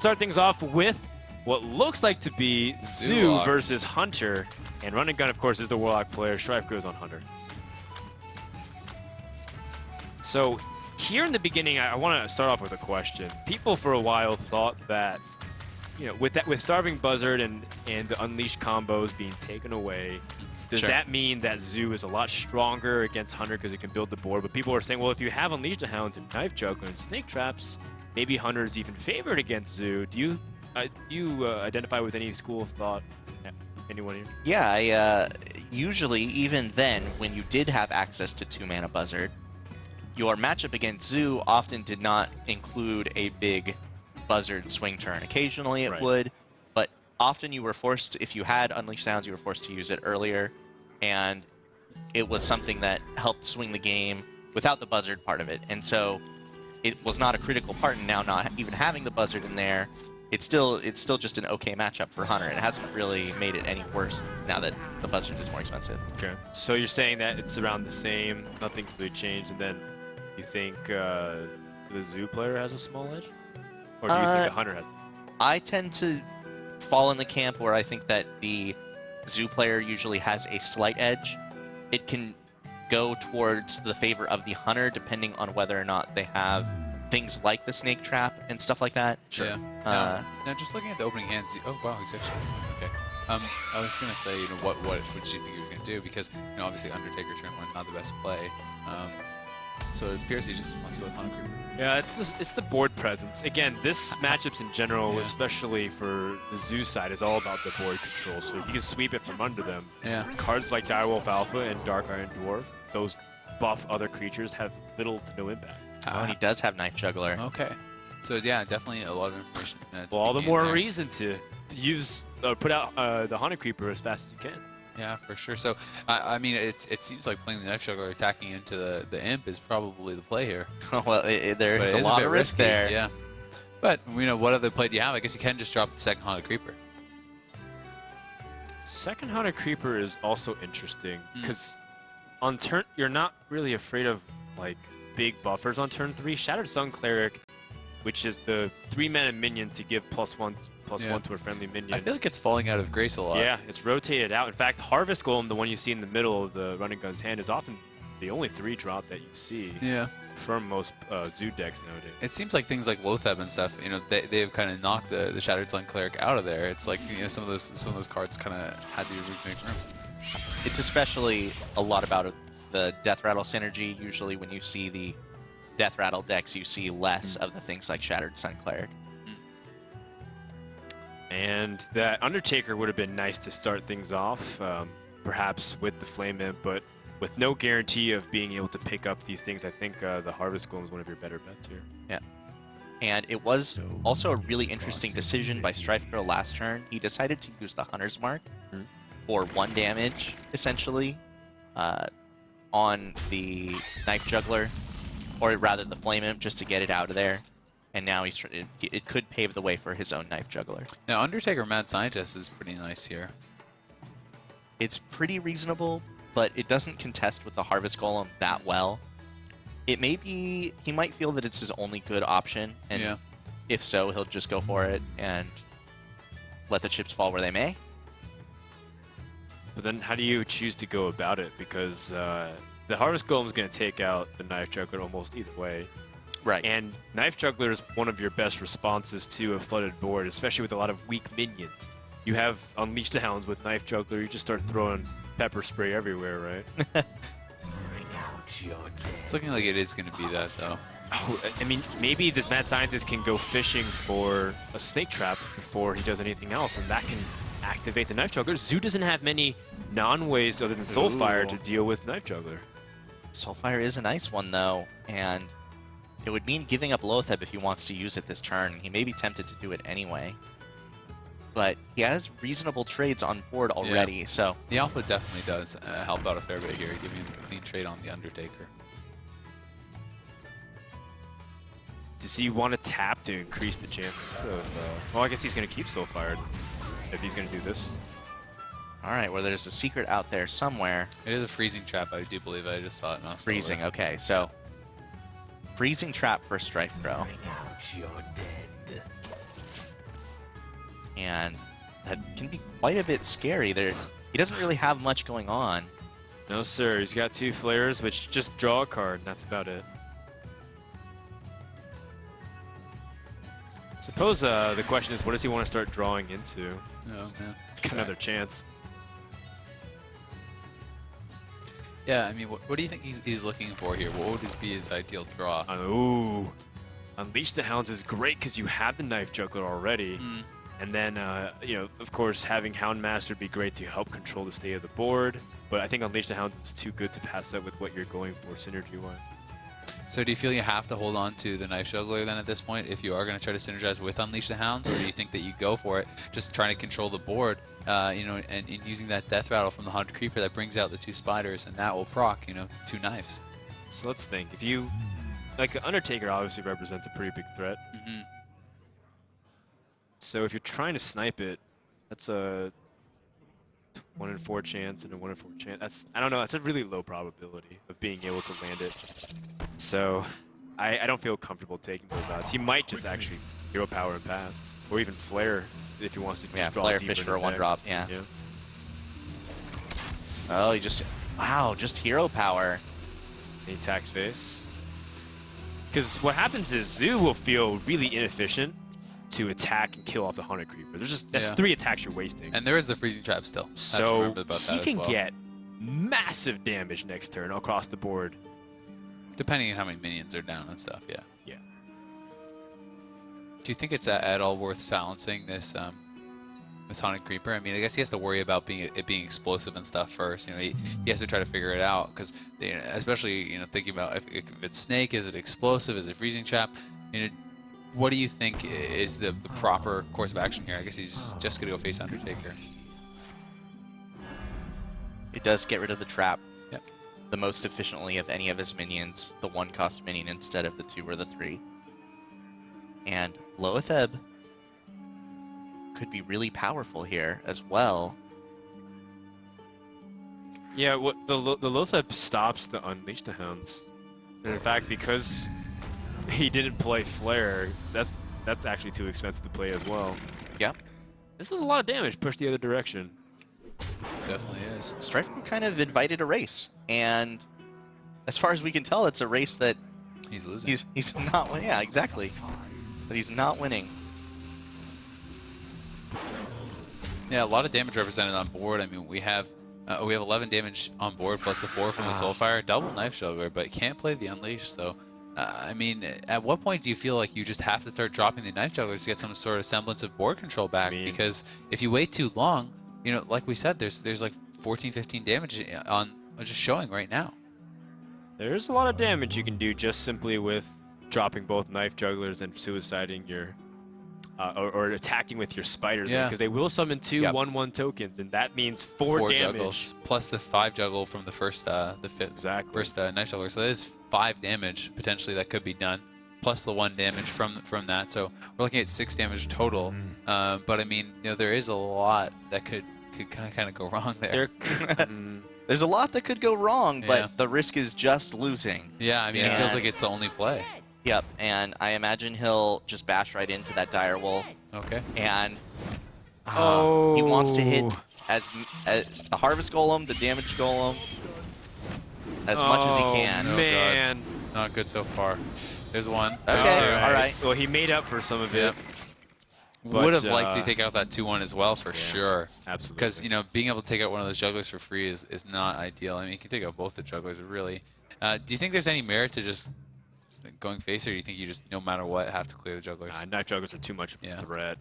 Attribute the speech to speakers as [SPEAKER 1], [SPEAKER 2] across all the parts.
[SPEAKER 1] Start things off with what looks like to be Zoo versus Hunter. And RunAndGun, of course, is the Warlock player. StrifeCro is on Hunter. So here in the beginning, I want to start off with a question. People for a while thought that, with Starving Buzzard and the Unleashed combos being taken away, does that mean that Zoo is a lot stronger against Hunter because he can build the board? But people are saying, well, if you have Unleashed Hound and Knife Juggler and Snake Traps, maybe Hunter is even favored against Zoo. Do you identify with any school of thought? Anyone here?
[SPEAKER 2] Yeah, usually, even then, when you did have access to 2-mana Buzzard, your matchup against Zoo often did not include a big Buzzard swing turn. Occasionally it would, but often you were forced, if you had Unleashed Hounds, you were forced to use it earlier, and it was something that helped swing the game without the Buzzard part of it. And so it was not a critical part, and now not even having the Buzzard in there, it's still just an okay matchup for Hunter. It hasn't really made it any worse now that the Buzzard is more expensive.
[SPEAKER 1] Okay. So you're saying that it's around the same, nothing's really changed, and then you think the Zoo player has a small edge? Or do you think the Hunter has it?
[SPEAKER 2] I tend to fall in the camp where I think that the Zoo player usually has a slight edge. It can go towards the favor of the Hunter depending on whether or not they have things like the Snake Trap and stuff like that.
[SPEAKER 3] Sure. Yeah. Now, just looking at the opening hands, oh wow, he's actually okay. I was gonna say, what did you think he was gonna do? Because obviously Undertaker turn 1 not the best play. So it appears he just wants to go with Hunter Creeper.
[SPEAKER 1] Yeah, it's the board presence. Again, this matchups in general, especially for the Zoo side, is all about the board control. So if you can sweep it from under them, cards like Direwolf Alpha and Dark Iron Dwarf, those buff other creatures have little to no impact.
[SPEAKER 2] Oh, he does have Knife Juggler.
[SPEAKER 3] Okay. So yeah, definitely a lot of information.
[SPEAKER 1] Well, all the more reason to use put out the Hunter Creeper as fast as you can.
[SPEAKER 3] Yeah, for sure. So, I mean, it seems like playing the Knife Juggler attacking into the Imp is probably the play here.
[SPEAKER 2] Well, there's a lot of risk there.
[SPEAKER 3] Yeah. But, what other play do you have? I guess you can just drop the second Hunter Creeper.
[SPEAKER 1] Second Hunter Creeper is also interesting, because on turn, you're not really afraid of, big buffers on turn 3. Shattered Sun Cleric, which is the 3-mana minion to give +1/+1 to a friendly minion.
[SPEAKER 3] I feel like it's falling out of grace a lot.
[SPEAKER 1] Yeah, it's rotated out. In fact, Harvest Golem, the one you see in the middle of the RunAndGun's hand, is often the only 3-drop that you see from most Zoo decks nowadays.
[SPEAKER 3] It seems like things like Loatheb and stuff, they've kind of knocked the Shattered Sun Cleric out of there. It's like some of those cards kind of had to make room.
[SPEAKER 2] It's especially a lot about the Death Rattle synergy. Usually when you see the Death Rattle decks, you see less of the things like Shattered Sun Cleric.
[SPEAKER 1] And that Undertaker would have been nice to start things off, perhaps with the Flame Imp, but with no guarantee of being able to pick up these things. I think the Harvest Golem is one of your better bets here.
[SPEAKER 2] Yeah. And it was also a really interesting decision by StrifeCro last turn. He decided to use the Hunter's Mark for 1 damage, essentially, on the Knife Juggler, or rather the Flame Imp, just to get it out of there. And now it could pave the way for his own Knife Juggler.
[SPEAKER 3] Now, Undertaker Mad Scientist is pretty nice here.
[SPEAKER 2] It's pretty reasonable, but it doesn't contest with the Harvest Golem that well. It may be... He might feel that it's his only good option, and if so, he'll just go for it and let the chips fall where they may.
[SPEAKER 1] But then how do you choose to go about it? Because the Harvest Golem is going to take out the Knife Juggler almost either way.
[SPEAKER 2] Right.
[SPEAKER 1] And Knife Juggler is one of your best responses to a flooded board, especially with a lot of weak minions. You have Unleashed the Hounds with Knife Juggler, you just start throwing pepper spray everywhere, right?
[SPEAKER 3] It's looking like it is going to be that, though.
[SPEAKER 1] Oh, I mean, maybe this Mad Scientist can go fishing for a Snake Trap before he does anything else, and that can activate the Knife Juggler. Zoo doesn't have many non-ways other than Soulfire to deal with Knife Juggler.
[SPEAKER 2] Soulfire is a nice one, though, and it would mean giving up Loatheb if he wants to use it this turn. He may be tempted to do it anyway. But he has reasonable trades on board already, so...
[SPEAKER 3] The Alpha definitely does help out a fair bit here, giving a clean trade on the Undertaker.
[SPEAKER 1] Does he want to tap to increase the chances of... well, I guess he's going to keep Soulfire if he's going to do this.
[SPEAKER 2] Alright, well, there's a secret out there somewhere.
[SPEAKER 3] It is a freezing trap, I do believe. I just saw it.
[SPEAKER 2] Freezing, okay, so... Freezing trap for StrifeCro. and that can be quite a bit scary. He doesn't really have much going on.
[SPEAKER 1] No, sir. He's got 2 flares, which just draw a card, and that's about it. Suppose the question is, what does he want to start drawing into?
[SPEAKER 3] Oh, man.
[SPEAKER 1] It's got another chance.
[SPEAKER 3] Yeah, I mean, what do you think he's looking for here? What would be his ideal draw?
[SPEAKER 1] Ooh. Unleash the Hounds is great because you have the Knife Juggler already. And then, you know, of course, having Houndmaster would be great to help control the state of the board. But I think Unleash the Hounds is too good to pass up with what you're going for synergy-wise.
[SPEAKER 3] So do you feel you have to hold on to the Knife Juggler then at this point if you are going to try to synergize with Unleash the Hounds? Or do you think that you go for it, just trying to control the board, you know, and using that Death Rattle from the Haunted Creeper that brings out the 2 spiders, and that will proc, you know, 2 knives?
[SPEAKER 1] So let's think. If you... Like, the Undertaker obviously represents a pretty big threat. So if you're trying to snipe it, that's a 1 in 4 chance and a 1 in 4 chance. That's, I don't know, that's a really low probability of being able to land it. So I don't feel comfortable taking those odds. He might just actually Hero Power and pass. Or even Flare if he wants to just draw
[SPEAKER 2] Flare
[SPEAKER 1] deeper
[SPEAKER 2] Fish
[SPEAKER 1] in
[SPEAKER 2] for a
[SPEAKER 1] his deck.
[SPEAKER 2] 1-drop, yeah. Oh, he just... Wow, just Hero Power.
[SPEAKER 1] And he attacks face. Because what happens is Zoo will feel really inefficient to attack and kill off the Haunted Creeper. That's 3 attacks you're wasting.
[SPEAKER 3] And there is the Freezing Trap still.
[SPEAKER 1] So he can get massive damage next turn across the board.
[SPEAKER 3] Depending on how many minions are down and stuff, yeah.
[SPEAKER 1] Yeah.
[SPEAKER 3] Do you think it's at all worth silencing this this Haunted Creeper? I mean, I guess he has to worry about it being explosive and stuff first. You know, he has to try to figure it out because, you know, especially, you know, thinking about if it's Snake, is it explosive, is it Freezing Trap? You know, what do you think is the proper course of action here? I guess he's just going to go face Undertaker.
[SPEAKER 2] It does get rid of the trap.
[SPEAKER 3] Yep.
[SPEAKER 2] The most efficiently of any of his minions. The 1-cost minion instead of the 2 or the 3. And Loatheb could be really powerful here as well.
[SPEAKER 1] Yeah, what the Loatheb stops the Unleash the Hounds. And in fact, because he didn't play Flare, that's actually too expensive to play as well.
[SPEAKER 2] Yep.
[SPEAKER 1] This is a lot of damage pushed the other direction.
[SPEAKER 3] Definitely is.
[SPEAKER 2] StrifeCro kind of invited a race, and as far as we can tell, it's a race that
[SPEAKER 3] he's losing.
[SPEAKER 2] He's not winning. Yeah, exactly. But he's not winning.
[SPEAKER 3] Yeah, a lot of damage represented on board. I mean, we have 11 damage on board plus the 4 from the Soulfire, double Knife Juggler, but can't play the Unleash. So, I mean, at what point do you feel like you just have to start dropping the Knife Jugglers to get some sort of semblance of board control back? Because if you wait too long, you know, like we said, there's like 14, 15 damage on just showing right now.
[SPEAKER 1] There's a lot of damage you can do just simply with dropping both Knife Jugglers and suiciding your, or attacking with your spiders, because they will summon 2 1/1 tokens, and that means 4 damage.
[SPEAKER 3] Juggles, plus the 5 juggle from the first, first Knife Juggler. So that is 5 damage potentially that could be done, plus the 1 damage from that. So we're looking at 6 damage total. But I mean, you know, there is a lot that could kind of go wrong there.
[SPEAKER 2] There's a lot that could go wrong, but the risk is just losing.
[SPEAKER 3] Yeah, I mean, it feels like it's the only play.
[SPEAKER 2] Yep, and I imagine he'll just bash right into that Dire Wolf.
[SPEAKER 3] Okay.
[SPEAKER 2] And he wants to hit as the Harvest Golem, the Damage Golem, as much as he can.
[SPEAKER 1] Man.
[SPEAKER 3] Not good so far. There's one.
[SPEAKER 2] Okay, all right.
[SPEAKER 1] Well, he made up for some of it.
[SPEAKER 3] Would have liked to take out that 2/1 as well, for sure.
[SPEAKER 1] Absolutely.
[SPEAKER 3] Because, you know, being able to take out one of those jugglers for free is not ideal. I mean, you can take out both the jugglers, really. Do you think there's any merit to just going face, or do you think you just, no matter what, have to clear the jugglers?
[SPEAKER 1] Knife Jugglers are too much of a threat.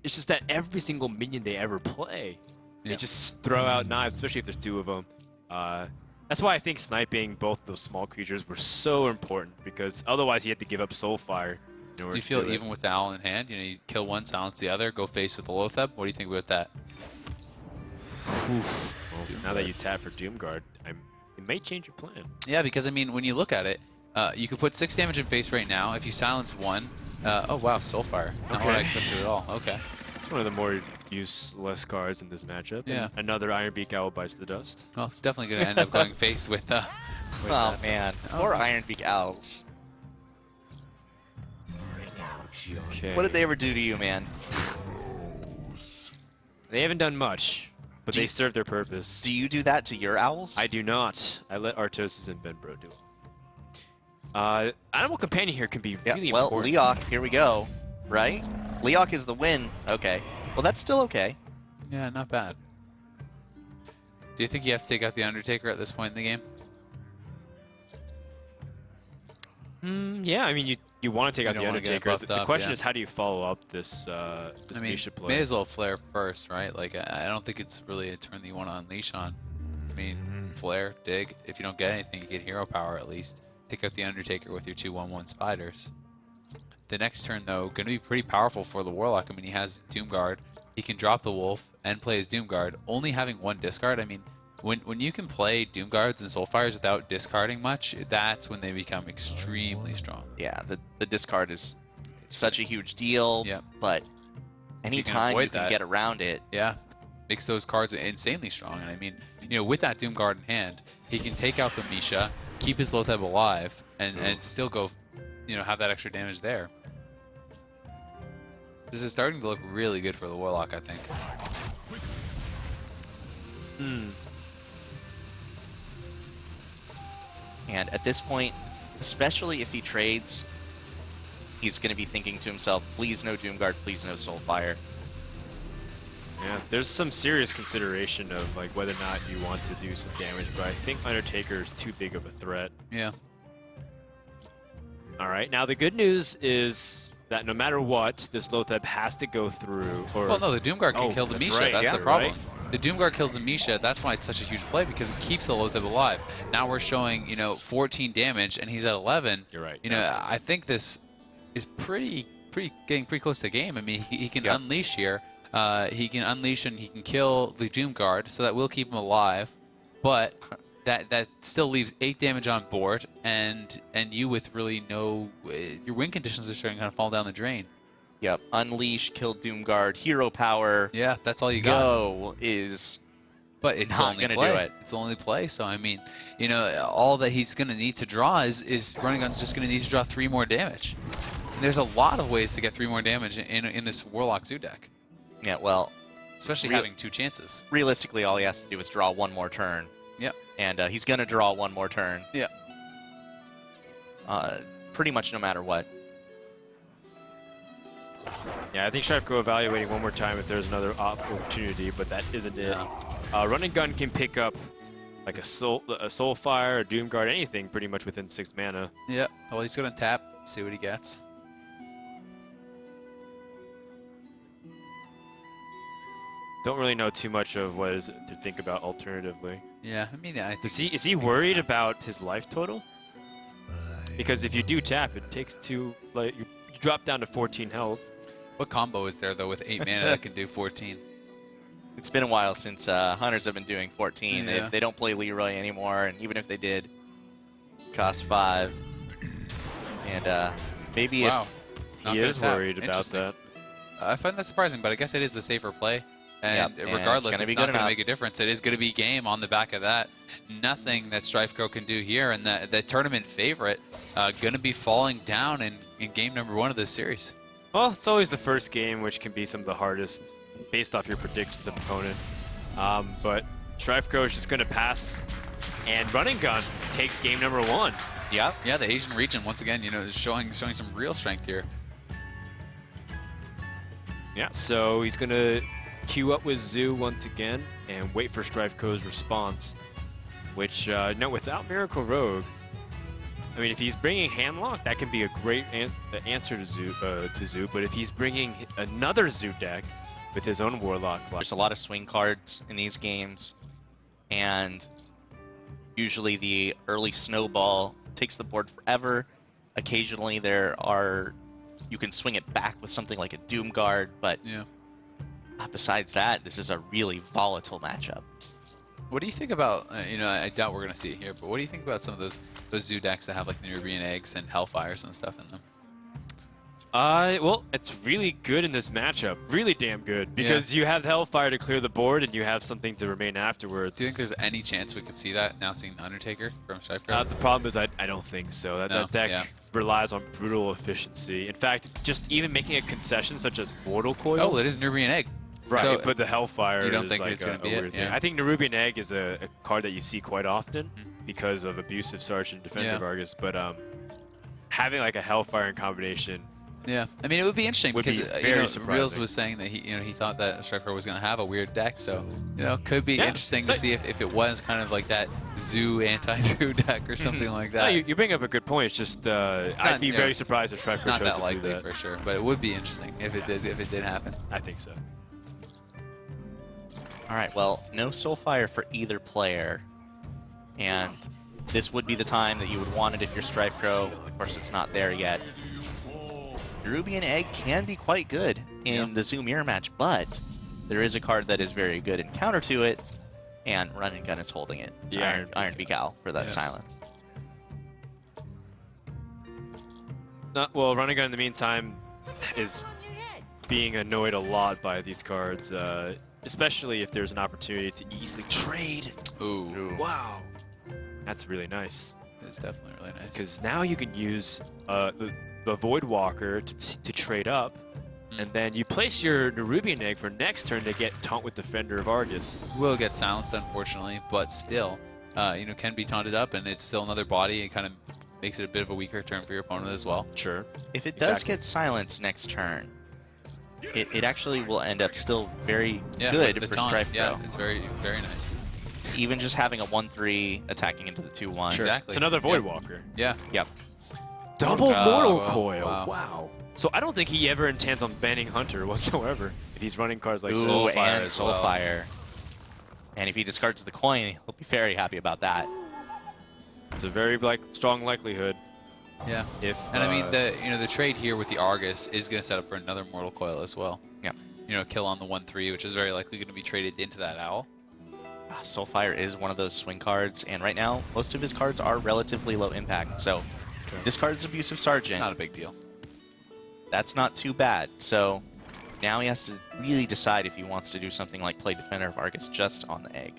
[SPEAKER 1] It's just that every single minion they ever play, they just throw out knives, especially if there's 2 of them. That's why I think sniping both those small creatures were so important, because otherwise you had to give up Soulfire.
[SPEAKER 3] Do you feel even with the Owl in hand, you know, you kill one, silence the other, go face with the Loatheb? What do you think about that?
[SPEAKER 1] Well, now that you tap for Doomguard, it may change your plan.
[SPEAKER 3] Yeah, because, I mean, when you look at it, you could put 6 damage in face right now. If you silence 1, oh wow, Soulfire. Not what I expected at all. Okay.
[SPEAKER 1] It's one of the more useless cards in this matchup.
[SPEAKER 3] Yeah.
[SPEAKER 1] And another Ironbeak Owl bites the dust.
[SPEAKER 3] Well, it's definitely going to end up going face with that.
[SPEAKER 2] Man. Poor Ironbeak Owls.
[SPEAKER 1] Okay.
[SPEAKER 2] What did they ever do to you, man?
[SPEAKER 1] They haven't done much, but they serve their purpose.
[SPEAKER 2] Do you do that to your owls?
[SPEAKER 1] I do not. I let Artosis and Benbro do it. Animal Companion here can be really
[SPEAKER 2] well,
[SPEAKER 1] important.
[SPEAKER 2] Leok, here we go. Right? Leok is the win. Okay. Well, that's still okay.
[SPEAKER 3] Yeah, not bad. Do you think you have to take out the Undertaker at this point in the game?
[SPEAKER 1] Yeah, I mean, you want to take out the
[SPEAKER 3] don't wanna get
[SPEAKER 1] Undertaker.
[SPEAKER 3] buffed
[SPEAKER 1] The
[SPEAKER 3] up,
[SPEAKER 1] question
[SPEAKER 3] yeah.
[SPEAKER 1] is, how do you follow up this this
[SPEAKER 3] I mean,
[SPEAKER 1] Misha play?
[SPEAKER 3] may as well flare first, right? Like, I don't think it's really a turn that you want to unleash on. I mean, flare, dig. If you don't get anything, you get hero power at least. Take out the Undertaker with your 2/1/1 spiders. The next turn, though, going to be pretty powerful for the Warlock. I mean, he has Doomguard. He can drop the Wolf and play his Doomguard. Only having one discard, I mean, when you can play Doomguards and Soulfires without discarding much, that's when they become extremely strong.
[SPEAKER 2] Yeah, the discard is such a huge deal,
[SPEAKER 3] Yep.
[SPEAKER 2] but anytime you
[SPEAKER 3] avoid
[SPEAKER 2] can
[SPEAKER 3] that.
[SPEAKER 2] get around it,
[SPEAKER 3] Yeah, makes those cards insanely strong. And I mean, with that Doomguard in hand, he can take out the Misha, keep his Lotheb alive, and still go, have that extra damage there. This is starting to look really good for the Warlock, I think.
[SPEAKER 2] and at this point, especially if he trades, he's going to be thinking to himself, please no Doomguard, please no Soulfire.
[SPEAKER 1] Yeah, there's some serious consideration of like whether or not you want to do some damage, but I think Undertaker is too big of a threat.
[SPEAKER 3] Yeah.
[SPEAKER 1] All right, now the good news is that no matter what, this Lotheb has to go through. Or
[SPEAKER 3] Well, no, the Doomguard can
[SPEAKER 1] Oh,
[SPEAKER 3] kill the
[SPEAKER 1] that's
[SPEAKER 3] Misha.
[SPEAKER 1] right,
[SPEAKER 3] That's
[SPEAKER 1] yeah,
[SPEAKER 3] the problem.
[SPEAKER 1] right.
[SPEAKER 3] The Doomguard kills the Misha. That's why it's such a huge play, because it keeps the Lotheb alive. Now we're showing, 14 damage, and he's at 11.
[SPEAKER 1] You're right.
[SPEAKER 3] I think this is getting pretty close to the game. I mean, he can unleash here. He can unleash and he can kill the Doomguard, so that will keep him alive. But that still leaves 8 damage on board, and you with really no... your win conditions are starting to kind of fall down the drain.
[SPEAKER 2] Yep, unleash, kill Doomguard, hero power,
[SPEAKER 3] Yeah, that's all you got.
[SPEAKER 2] go is...
[SPEAKER 3] But it's
[SPEAKER 2] Not
[SPEAKER 3] only
[SPEAKER 2] gonna
[SPEAKER 3] play.
[SPEAKER 2] do it.
[SPEAKER 3] It's only play. So I mean, all that he's going to need to draw is RunAndGun's just going to need to draw 3 more damage. And there's a lot of ways to get 3 more damage in this Warlock Zoo deck,
[SPEAKER 2] Yeah, well,
[SPEAKER 3] especially having 2 chances.
[SPEAKER 2] realistically, all he has to do is draw one more turn.
[SPEAKER 3] Yep.
[SPEAKER 2] And he's going to draw one more turn.
[SPEAKER 3] Yep.
[SPEAKER 2] Pretty much no matter what.
[SPEAKER 1] Yeah, I think StrifeCro evaluating one more time if there's another opportunity, but that isn't it. Run-and-Gun can pick up like a Soulfire, a Doomguard, anything pretty much within 6 mana.
[SPEAKER 3] Yep. Well, he's going to tap, see what he gets.
[SPEAKER 1] Don't really know too much of what is to think about alternatively.
[SPEAKER 3] Yeah, I mean, I think
[SPEAKER 1] Is he worried about his life total? Because if you do tap, it takes 2. Like you drop down to 14 health.
[SPEAKER 3] What combo is there though with 8 mana that can do 14?
[SPEAKER 2] It's been a while since Hunters have been doing 14.
[SPEAKER 3] Yeah.
[SPEAKER 2] They don't play Leroy anymore, and even if they did, cost 5. And maybe
[SPEAKER 3] Wow. Not
[SPEAKER 1] He
[SPEAKER 3] gonna
[SPEAKER 1] is
[SPEAKER 3] tap.
[SPEAKER 1] worried about
[SPEAKER 3] Interesting.
[SPEAKER 1] that.
[SPEAKER 3] I find that surprising, but I guess it is the safer play. And
[SPEAKER 2] Yep, and
[SPEAKER 3] regardless,
[SPEAKER 2] it's gonna be
[SPEAKER 3] it's not
[SPEAKER 2] good
[SPEAKER 3] going to
[SPEAKER 2] enough.
[SPEAKER 3] make a difference. It is going to be game on the back of that. Nothing that StrifeCro can do here, and the tournament favorite going to be falling down in game number 1 of this series.
[SPEAKER 1] Well, it's always the first game, which can be some of the hardest based off your predictions of opponent. But StrifeCro is just going to pass, and Run-and-Gun takes game number 1.
[SPEAKER 2] yeah.
[SPEAKER 3] Yeah, the Asian region once again, is showing some real strength here.
[SPEAKER 1] Yeah, so he's going to queue up with Zoo once again and wait for StrifeCro's response, which, no, without Miracle Rogue, I mean, if he's bringing Handlock, that can be a great answer to Zoo, but if he's bringing another Zoo deck with his own Warlock,
[SPEAKER 2] There's a lot of swing cards in these games, and usually the early snowball takes the board forever. Occasionally you can swing it back with something like a Doomguard, but
[SPEAKER 3] Yeah.
[SPEAKER 2] besides that, this is a really volatile matchup.
[SPEAKER 3] What do you think about, I doubt we're going to see it here, but what do you think about some of those Zoo decks that have like the Nubian Eggs and Hellfires and stuff in them?
[SPEAKER 1] Well, it's really good in this matchup. Really damn good. Because you have Hellfire to clear the board, and you have something to remain afterwards.
[SPEAKER 3] Do you think there's any chance we could see that now seeing the Undertaker from StrifeCro?
[SPEAKER 1] The problem is I don't think so. That deck relies on brutal efficiency. In fact, just even making a concession such as Mortal Coil.
[SPEAKER 3] Oh, it is Nubian Egg.
[SPEAKER 1] Right,
[SPEAKER 3] So,
[SPEAKER 1] but the Hellfire
[SPEAKER 3] you don't
[SPEAKER 1] is
[SPEAKER 3] think
[SPEAKER 1] like
[SPEAKER 3] it's
[SPEAKER 1] a
[SPEAKER 3] gonna be
[SPEAKER 1] weird
[SPEAKER 3] it?
[SPEAKER 1] thing.
[SPEAKER 3] Yeah.
[SPEAKER 1] I think Nerubian Egg is a card that you see quite often because of Abusive Sarge and Defender
[SPEAKER 3] Yeah.
[SPEAKER 1] Vargas, but having like a Hellfire in combination.
[SPEAKER 3] Yeah, I mean, it would be interesting
[SPEAKER 1] Would
[SPEAKER 3] because
[SPEAKER 1] be very
[SPEAKER 3] Reels
[SPEAKER 1] surprising.
[SPEAKER 3] was saying that he thought that StrifeCro was going to have a weird deck, so could be
[SPEAKER 1] Yeah.
[SPEAKER 3] interesting to see if it was kind of like that Zoo anti-Zoo deck or something like
[SPEAKER 1] No,
[SPEAKER 3] that.
[SPEAKER 1] you bring up a good point. It's just I'd be very surprised if StrifeCro
[SPEAKER 3] Not
[SPEAKER 1] chose
[SPEAKER 3] that
[SPEAKER 1] to
[SPEAKER 3] likely
[SPEAKER 1] do that.
[SPEAKER 3] for sure, but it would be interesting if it did happen.
[SPEAKER 1] I think so.
[SPEAKER 2] All right, well, no Soulfire for either player, and this would be the time that you would want it if you're StrifeCro. Of course, it's not there yet. Nerubian Egg can be quite good in the Zoo Mirror match, but there is a card that is very good in counter to it, and RunAndGun is holding it. It's
[SPEAKER 1] Yeah.
[SPEAKER 2] Iron Becal for that
[SPEAKER 3] Yes.
[SPEAKER 2] silence.
[SPEAKER 1] Well, RunAndGun in the meantime is being annoyed a lot by these cards, especially if there's an opportunity to easily trade.
[SPEAKER 3] Ooh,
[SPEAKER 1] Wow, that's really nice.
[SPEAKER 3] it's definitely really nice.
[SPEAKER 1] Because now you can use the Void Walker to trade up, and then you place your Nerubian Egg for next turn to get Taunt with Defender of Argus.
[SPEAKER 3] Will get silenced, unfortunately, but still, can be taunted up, and it's still another body. It kind of makes it a bit of a weaker turn for your opponent as well.
[SPEAKER 1] Sure.
[SPEAKER 2] If it does
[SPEAKER 1] Exactly.
[SPEAKER 2] get silenced next turn, it actually will end up still very
[SPEAKER 3] Yeah,
[SPEAKER 2] good
[SPEAKER 3] the
[SPEAKER 2] for
[SPEAKER 3] taunt,
[SPEAKER 2] StrifeCro.
[SPEAKER 3] yeah, it's very, very nice.
[SPEAKER 2] Even just having a 1/3 attacking into the 2/1.
[SPEAKER 1] Sure.
[SPEAKER 3] Exactly.
[SPEAKER 1] It's another Void
[SPEAKER 3] Yep.
[SPEAKER 1] Walker.
[SPEAKER 3] Yeah,
[SPEAKER 2] Yep.
[SPEAKER 1] Double Mortal
[SPEAKER 3] wow,
[SPEAKER 1] Coil.
[SPEAKER 3] wow.
[SPEAKER 1] Wow. So I don't think he ever intends on banning Hunter whatsoever if he's running cards like
[SPEAKER 2] Ooh,
[SPEAKER 1] Soulfire
[SPEAKER 2] and
[SPEAKER 1] as well.
[SPEAKER 2] Soulfire. And if he discards the coin, he'll be very happy about that.
[SPEAKER 1] It's a very strong likelihood.
[SPEAKER 3] yeah.
[SPEAKER 1] If
[SPEAKER 3] And I mean, the trade here with the Argus is going to set up for another Mortal Coil as well.
[SPEAKER 2] Yeah.
[SPEAKER 3] Kill on the 1/3, which is very likely going to be traded into that Owl.
[SPEAKER 2] Soulfire is one of those swing cards, and right now, most of his cards are relatively low impact. So, discards Abusive Sergeant.
[SPEAKER 3] Not a big deal.
[SPEAKER 2] That's not too bad. So, now he has to really decide if he wants to do something like play Defender of Argus just on the egg.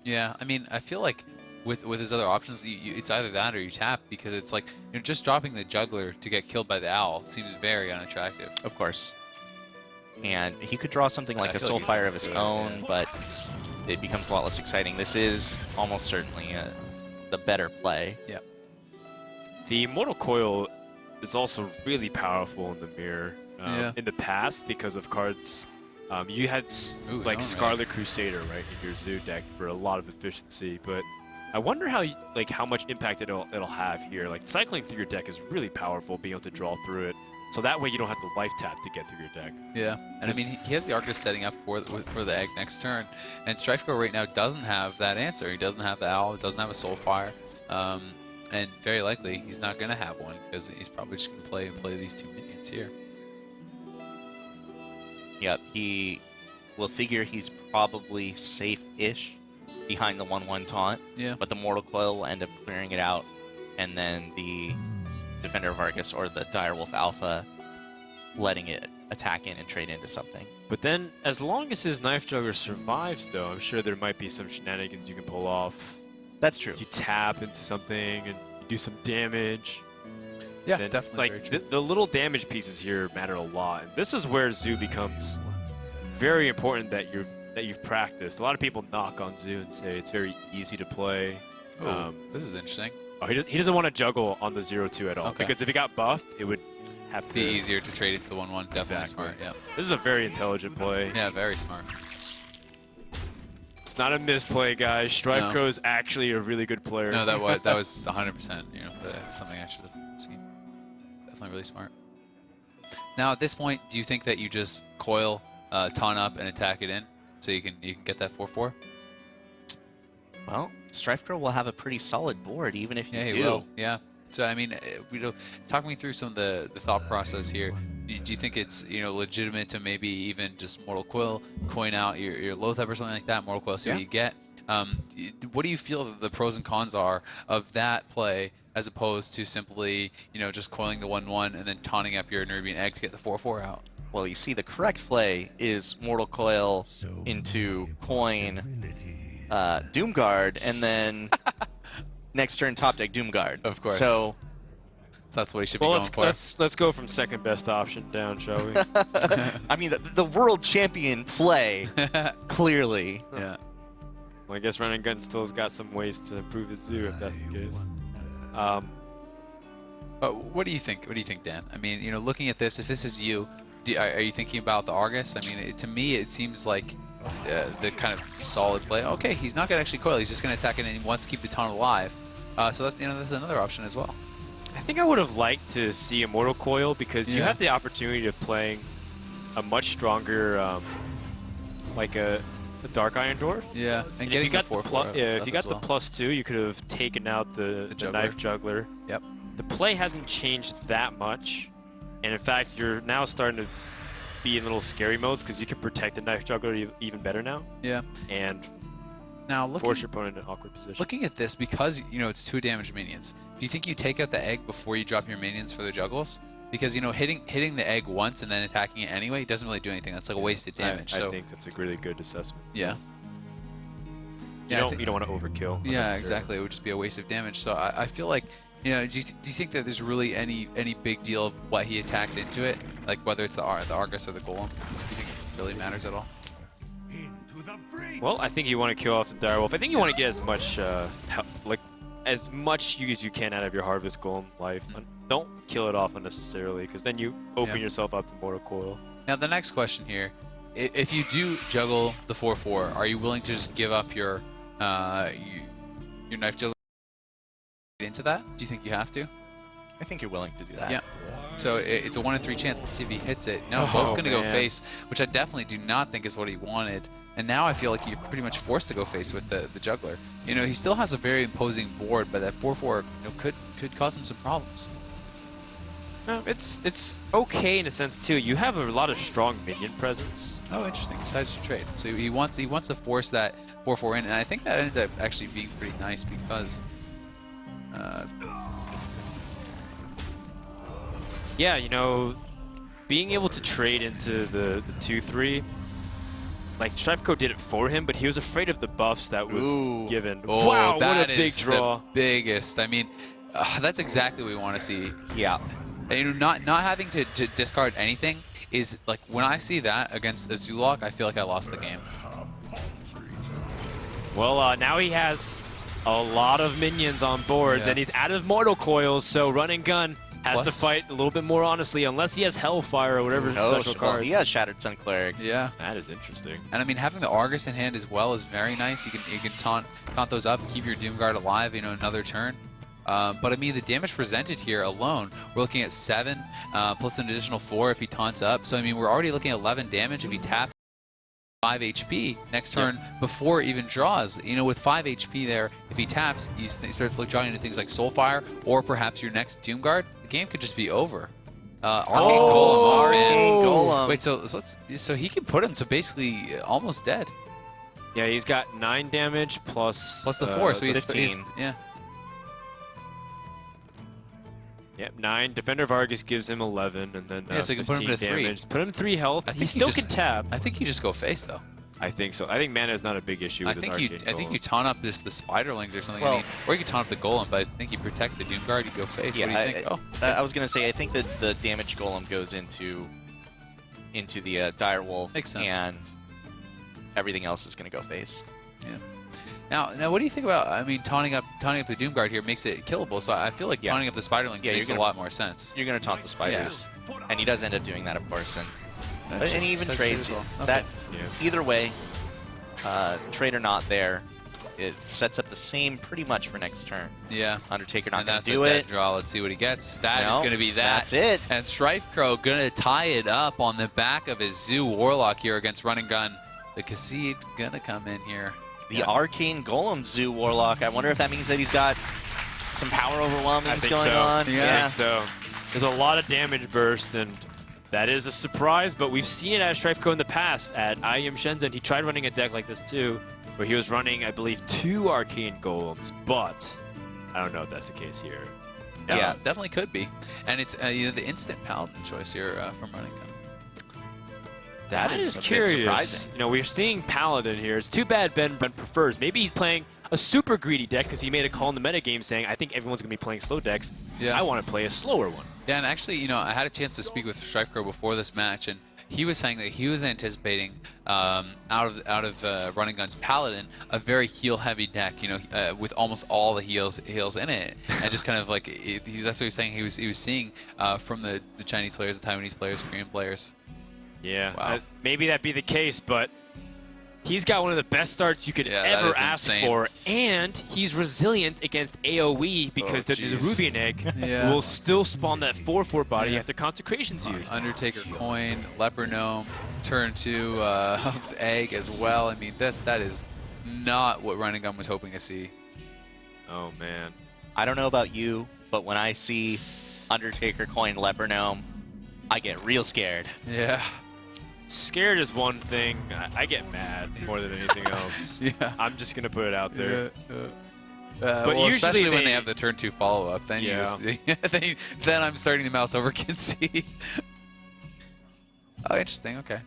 [SPEAKER 3] Yeah, I mean, I feel like with his other options, it's either that or you tap, because it's like just dropping the Juggler to get killed by the Owl seems very unattractive.
[SPEAKER 2] Of course. And he could draw something like
[SPEAKER 3] I
[SPEAKER 2] a
[SPEAKER 3] feel like he's
[SPEAKER 2] Soulfire
[SPEAKER 3] not
[SPEAKER 2] of his
[SPEAKER 3] good,
[SPEAKER 2] own,
[SPEAKER 3] yeah.
[SPEAKER 2] but it becomes a lot less exciting. This is almost certainly the better play.
[SPEAKER 1] the Mortal Coil is also really powerful in the mirror.
[SPEAKER 3] Yeah.
[SPEAKER 1] In the past, because of cards, you had
[SPEAKER 3] Ooh,
[SPEAKER 1] like
[SPEAKER 3] Zone
[SPEAKER 1] Scarlet Crusader right in your Zoo deck for a lot of efficiency, but I wonder how much impact it'll have here. Like cycling through your deck is really powerful, being able to draw through it. So that way you don't have to life tap to get through your deck.
[SPEAKER 3] Yeah, and I mean, he has the Argus setting up for the egg next turn, and StrifeCro right now doesn't have that answer. He doesn't have the Owl, doesn't have a Soulfire, and very likely he's not going to have one because he's probably just going to play these two minions here.
[SPEAKER 2] Yep, he will figure he's probably safe-ish behind the 1/1 taunt.
[SPEAKER 3] Yeah.
[SPEAKER 2] But the Mortal Coil will end up clearing it out, and then the Defender of Argus or the Direwolf Alpha letting it attack in and trade into something.
[SPEAKER 1] But then, as long as his Knife Juggler survives, though, I'm sure there might be some shenanigans you can pull off.
[SPEAKER 2] That's true.
[SPEAKER 1] You tap into something and you do some damage.
[SPEAKER 3] Yeah,
[SPEAKER 1] Then,
[SPEAKER 3] definitely. very
[SPEAKER 1] Like
[SPEAKER 3] true.
[SPEAKER 1] the little damage pieces here matter a lot. And this is where Zoo becomes very important that you've practiced. A lot of people knock on Zoo and say it's very easy to play.
[SPEAKER 3] Oh, this is interesting.
[SPEAKER 1] He doesn't want to juggle on the 0/2 at all,
[SPEAKER 3] Okay.
[SPEAKER 1] because if he got buffed, it would have to
[SPEAKER 3] Be easier to trade it to the 1/1. Definitely
[SPEAKER 1] Exactly.
[SPEAKER 3] smart. Yeah.
[SPEAKER 1] This is a very intelligent play.
[SPEAKER 3] Yeah, very smart.
[SPEAKER 1] It's not a misplay, guys. StrifeCro is actually a really good player.
[SPEAKER 3] No, that was 100%. Something I should have seen. Definitely really smart. Now at this point, do you think that you just coil, taunt up, and attack it in, so you can get that 4/4?
[SPEAKER 2] Well, StrifeCro will have a pretty solid board, even if you
[SPEAKER 3] Yeah,
[SPEAKER 2] do.
[SPEAKER 3] he will. Yeah. So I mean, talk me through some of the thought process here. Do you think it's legitimate to maybe even just Mortal Coil, coin out your Loatheb or something like that, Mortal Coil, see what you get? What do you feel the pros and cons are of that play as opposed to simply just coiling the 1/1 and then taunting up your Nerubian Egg to get the 4/4 out?
[SPEAKER 2] Well, you see, the correct play is Mortal Coil into coin Doomguard, and then next turn top deck Doomguard.
[SPEAKER 3] Of course.
[SPEAKER 2] So
[SPEAKER 3] So that's what he should be going for.
[SPEAKER 1] Let's go from second best option down, shall we?
[SPEAKER 2] I mean, the world champion play, clearly.
[SPEAKER 3] Yeah.
[SPEAKER 1] Well, I guess RunAndGun still has got some ways to improve his zoo, if that's the case.
[SPEAKER 3] But what do you think? What do you think, Dan? I mean, looking at this, if this is you, are you thinking about the Argus? I mean, to me, it seems like the kind of solid play. Okay, he's not going to actually coil. He's just going to attack it, and he wants to keep the taunt alive. So that, that's another option as well.
[SPEAKER 1] I think I would have liked to see Immortal Coil because you have the opportunity of playing a much stronger, like a Dark Iron Dwarf.
[SPEAKER 3] Yeah, and
[SPEAKER 1] if you got the
[SPEAKER 3] if you
[SPEAKER 1] got the +2, you could have taken out the Knife Juggler.
[SPEAKER 3] Yep.
[SPEAKER 1] The play hasn't changed that much, and in fact, you're now starting to be in little scary modes because you can protect the Knife Juggler even better now.
[SPEAKER 3] Yeah.
[SPEAKER 1] And
[SPEAKER 3] now
[SPEAKER 1] force your opponent in an awkward position.
[SPEAKER 3] Looking at this, because it's 2 damage minions, do you think you take out the egg before you drop your minions for the juggles? Because hitting the egg once and then attacking it anyway doesn't really do anything. That's like a wasted damage.
[SPEAKER 1] I think that's a really good assessment.
[SPEAKER 3] Yeah.
[SPEAKER 1] You don't want to overkill.
[SPEAKER 3] Yeah, exactly. It would just be a waste of damage. So I feel like do you think that there's really any big deal of what he attacks into it, like whether it's the Argus or the Golem? Do you think it really matters at all?
[SPEAKER 1] Well, I think you want to kill off the Direwolf. I think you want to get as much as much as you can out of your Harvest Golem life. Don't kill it off unnecessarily, because then you open yourself up to Mortal Coil.
[SPEAKER 3] Now the next question here: if you do juggle the 4/4, are you willing to just give up your Knife Juggler into that? Do you think you have to?
[SPEAKER 2] I think you're willing to do that.
[SPEAKER 3] Yeah. So it's a 1 in 3 chance. Let's see if he hits it. No, both going to go face, which I definitely do not think is what he wanted. And now I feel like you're pretty much forced to go face with the Juggler. He still has a very imposing board, but that 4/4 could cause him some problems.
[SPEAKER 1] No, it's okay in a sense too. You have a lot of strong minion presence.
[SPEAKER 3] Oh, interesting. Besides your trade, so he wants to force that 4/4 in, and I think that ended up actually being pretty nice because.
[SPEAKER 1] Yeah, being able to trade into the 2/3. Like, StrifeCro did it for him, but he was afraid of the buffs that was given.
[SPEAKER 3] Oh,
[SPEAKER 1] wow, what a big draw.
[SPEAKER 3] The biggest. I mean, that's exactly what we want to see.
[SPEAKER 2] Yeah.
[SPEAKER 3] And, not having to discard anything is, like, when I see that against a Zulok, I feel like I lost the game.
[SPEAKER 1] Well, now he has a lot of minions on boards, and he's out of Mortal Coils, so RunAndGun has to fight a little bit more honestly, unless he has Hellfire or whatever special cards.
[SPEAKER 2] He has Shattered Sun Cleric.
[SPEAKER 3] Yeah.
[SPEAKER 1] That is interesting.
[SPEAKER 3] And I mean, having the Argus in hand as well is very nice. You can taunt those up, keep your Doomguard alive, another turn. But I mean, the damage presented here alone, we're looking at 7 plus an additional 4 if he taunts up. So I mean, we're already looking at 11 damage if he taps 5 HP next turn before it even draws. With 5 HP there, if he taps, you start drawing into things like Soulfire or perhaps your next Doomguard. The game could just be over. Arcane Golem.
[SPEAKER 2] Arcane Golem.
[SPEAKER 3] Wait, so he can put him to basically almost dead.
[SPEAKER 1] Yeah, he's got 9 damage plus
[SPEAKER 3] the 4, so he's
[SPEAKER 2] 15.
[SPEAKER 3] Yeah.
[SPEAKER 1] Yep, 9. Defender of Argus gives him 11, and then
[SPEAKER 3] so you can
[SPEAKER 1] 15
[SPEAKER 3] put him to 3.
[SPEAKER 1] damage. Put him 3 health. He still can tap.
[SPEAKER 3] I think you just go face though.
[SPEAKER 1] I think so. I think mana is not a big issue with this Arcane Golem.
[SPEAKER 3] I think you taunt up the Spiderlings or something.
[SPEAKER 2] Well,
[SPEAKER 3] or you could taunt up the Golem, but I think you protect the Doomguard. You go face.
[SPEAKER 2] Yeah,
[SPEAKER 3] what do you think?
[SPEAKER 2] I was gonna say I think that the damage Golem goes into the Direwolf.
[SPEAKER 3] Makes sense.
[SPEAKER 2] And everything else is gonna go face.
[SPEAKER 3] Yeah. Now, what do you think about? I mean, taunting up the Doomguard here makes it killable. So I feel like taunting up the Spiderlings makes a lot more sense.
[SPEAKER 2] You're gonna taunt the spiders, and he does end up doing that, of course, and he even
[SPEAKER 3] That's
[SPEAKER 2] trades
[SPEAKER 3] well.
[SPEAKER 2] that. Either way, trade or not, there, it sets up the same pretty much for next turn.
[SPEAKER 3] Yeah.
[SPEAKER 2] Undertaker not gonna
[SPEAKER 3] that's
[SPEAKER 2] do
[SPEAKER 3] a
[SPEAKER 2] it.
[SPEAKER 3] dead draw. Let's see what he gets. That is gonna be that.
[SPEAKER 2] That's it.
[SPEAKER 3] And StrifeCro gonna tie it up on the back of his Zoo Warlock here against RunAndGun. The Kha'Zix gonna come in here.
[SPEAKER 2] The Arcane Golem Zoo Warlock. I wonder if that means that he's got some power overwhelmings going on.
[SPEAKER 1] Yeah, I think so. There's a lot of damage burst, and that is a surprise, but we've seen it at StrifeCro in the past. At IEM Shenzhen, he tried running a deck like this too, where he was running, I believe, 2 Arcane Golems, but I don't know if that's the case here.
[SPEAKER 3] Yeah, definitely could be. And it's the instant Paladin choice here from RunAndGun.
[SPEAKER 1] That is curious. We're seeing Paladin here. It's too bad Ben prefers. Maybe he's playing a super greedy deck because he made a call in the metagame saying, I think everyone's going to be playing slow decks.
[SPEAKER 3] Yeah.
[SPEAKER 1] I want to play a slower one.
[SPEAKER 3] Yeah, and actually, you know, I had a chance to speak with StrifeCro before this match, and he was saying that he was anticipating out of Run and Gun's Paladin a very heal-heavy deck, you know, with almost all the heals in it, and just kind of like that's what he was saying. He was seeing from the Chinese players, the Taiwanese players, Korean players.
[SPEAKER 1] Yeah,
[SPEAKER 3] Wow.
[SPEAKER 1] maybe that be the case, but he's got one of the best starts you could ever ask
[SPEAKER 3] insane.
[SPEAKER 1] for, and he's resilient against AoE because the Rubian Egg will still spawn that 4/4 body after Consecration's used.
[SPEAKER 3] Undertaker Coin, Leper Gnome, turn 2 Egg as well. I mean, that is not what Run and Gun was hoping to see.
[SPEAKER 1] Oh, man.
[SPEAKER 2] I don't know about you, but when I see Undertaker Coin Leper Gnome, I get real scared.
[SPEAKER 3] Yeah.
[SPEAKER 1] Scared is one thing. I get mad more than anything else.
[SPEAKER 3] Yeah.
[SPEAKER 1] I'm just going to put it out there.
[SPEAKER 3] But
[SPEAKER 1] But
[SPEAKER 3] well,
[SPEAKER 1] usually
[SPEAKER 3] especially when
[SPEAKER 1] they-
[SPEAKER 3] they have the turn 2 follow-up, then you just, then I'm starting the mouse over concede. Oh, interesting. Okay.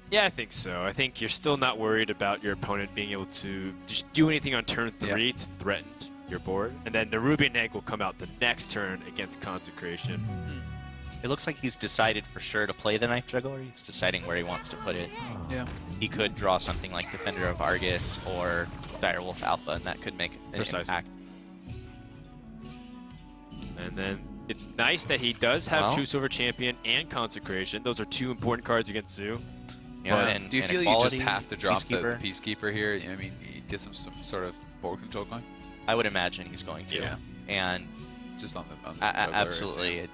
[SPEAKER 1] Yeah, I think so. I think you're still not worried about your opponent being able to just do anything on turn 3 to threaten your board. And then the Rubian Egg will come out the next turn against Consecration.
[SPEAKER 2] It looks like he's decided for sure to play the Knife Juggler. He's deciding where he wants to put it.
[SPEAKER 3] Yeah.
[SPEAKER 2] He could draw something like Defender of Argus or Direwolf Alpha, and that could make an impact.
[SPEAKER 1] And then it's nice that he does have
[SPEAKER 2] Well-
[SPEAKER 1] True Silver Champion and Consecration. Those are 2 important cards against Zoo.
[SPEAKER 2] You know,
[SPEAKER 3] But
[SPEAKER 2] and,
[SPEAKER 3] do you
[SPEAKER 2] and
[SPEAKER 3] feel you just
[SPEAKER 2] Equality,
[SPEAKER 3] have to drop the
[SPEAKER 2] Peacekeeper.
[SPEAKER 3] Peacekeeper here? I mean, you get some sort of board control going?
[SPEAKER 2] I would imagine he's going to.
[SPEAKER 3] Yeah.
[SPEAKER 2] And
[SPEAKER 3] Just on the juggler,
[SPEAKER 2] absolutely,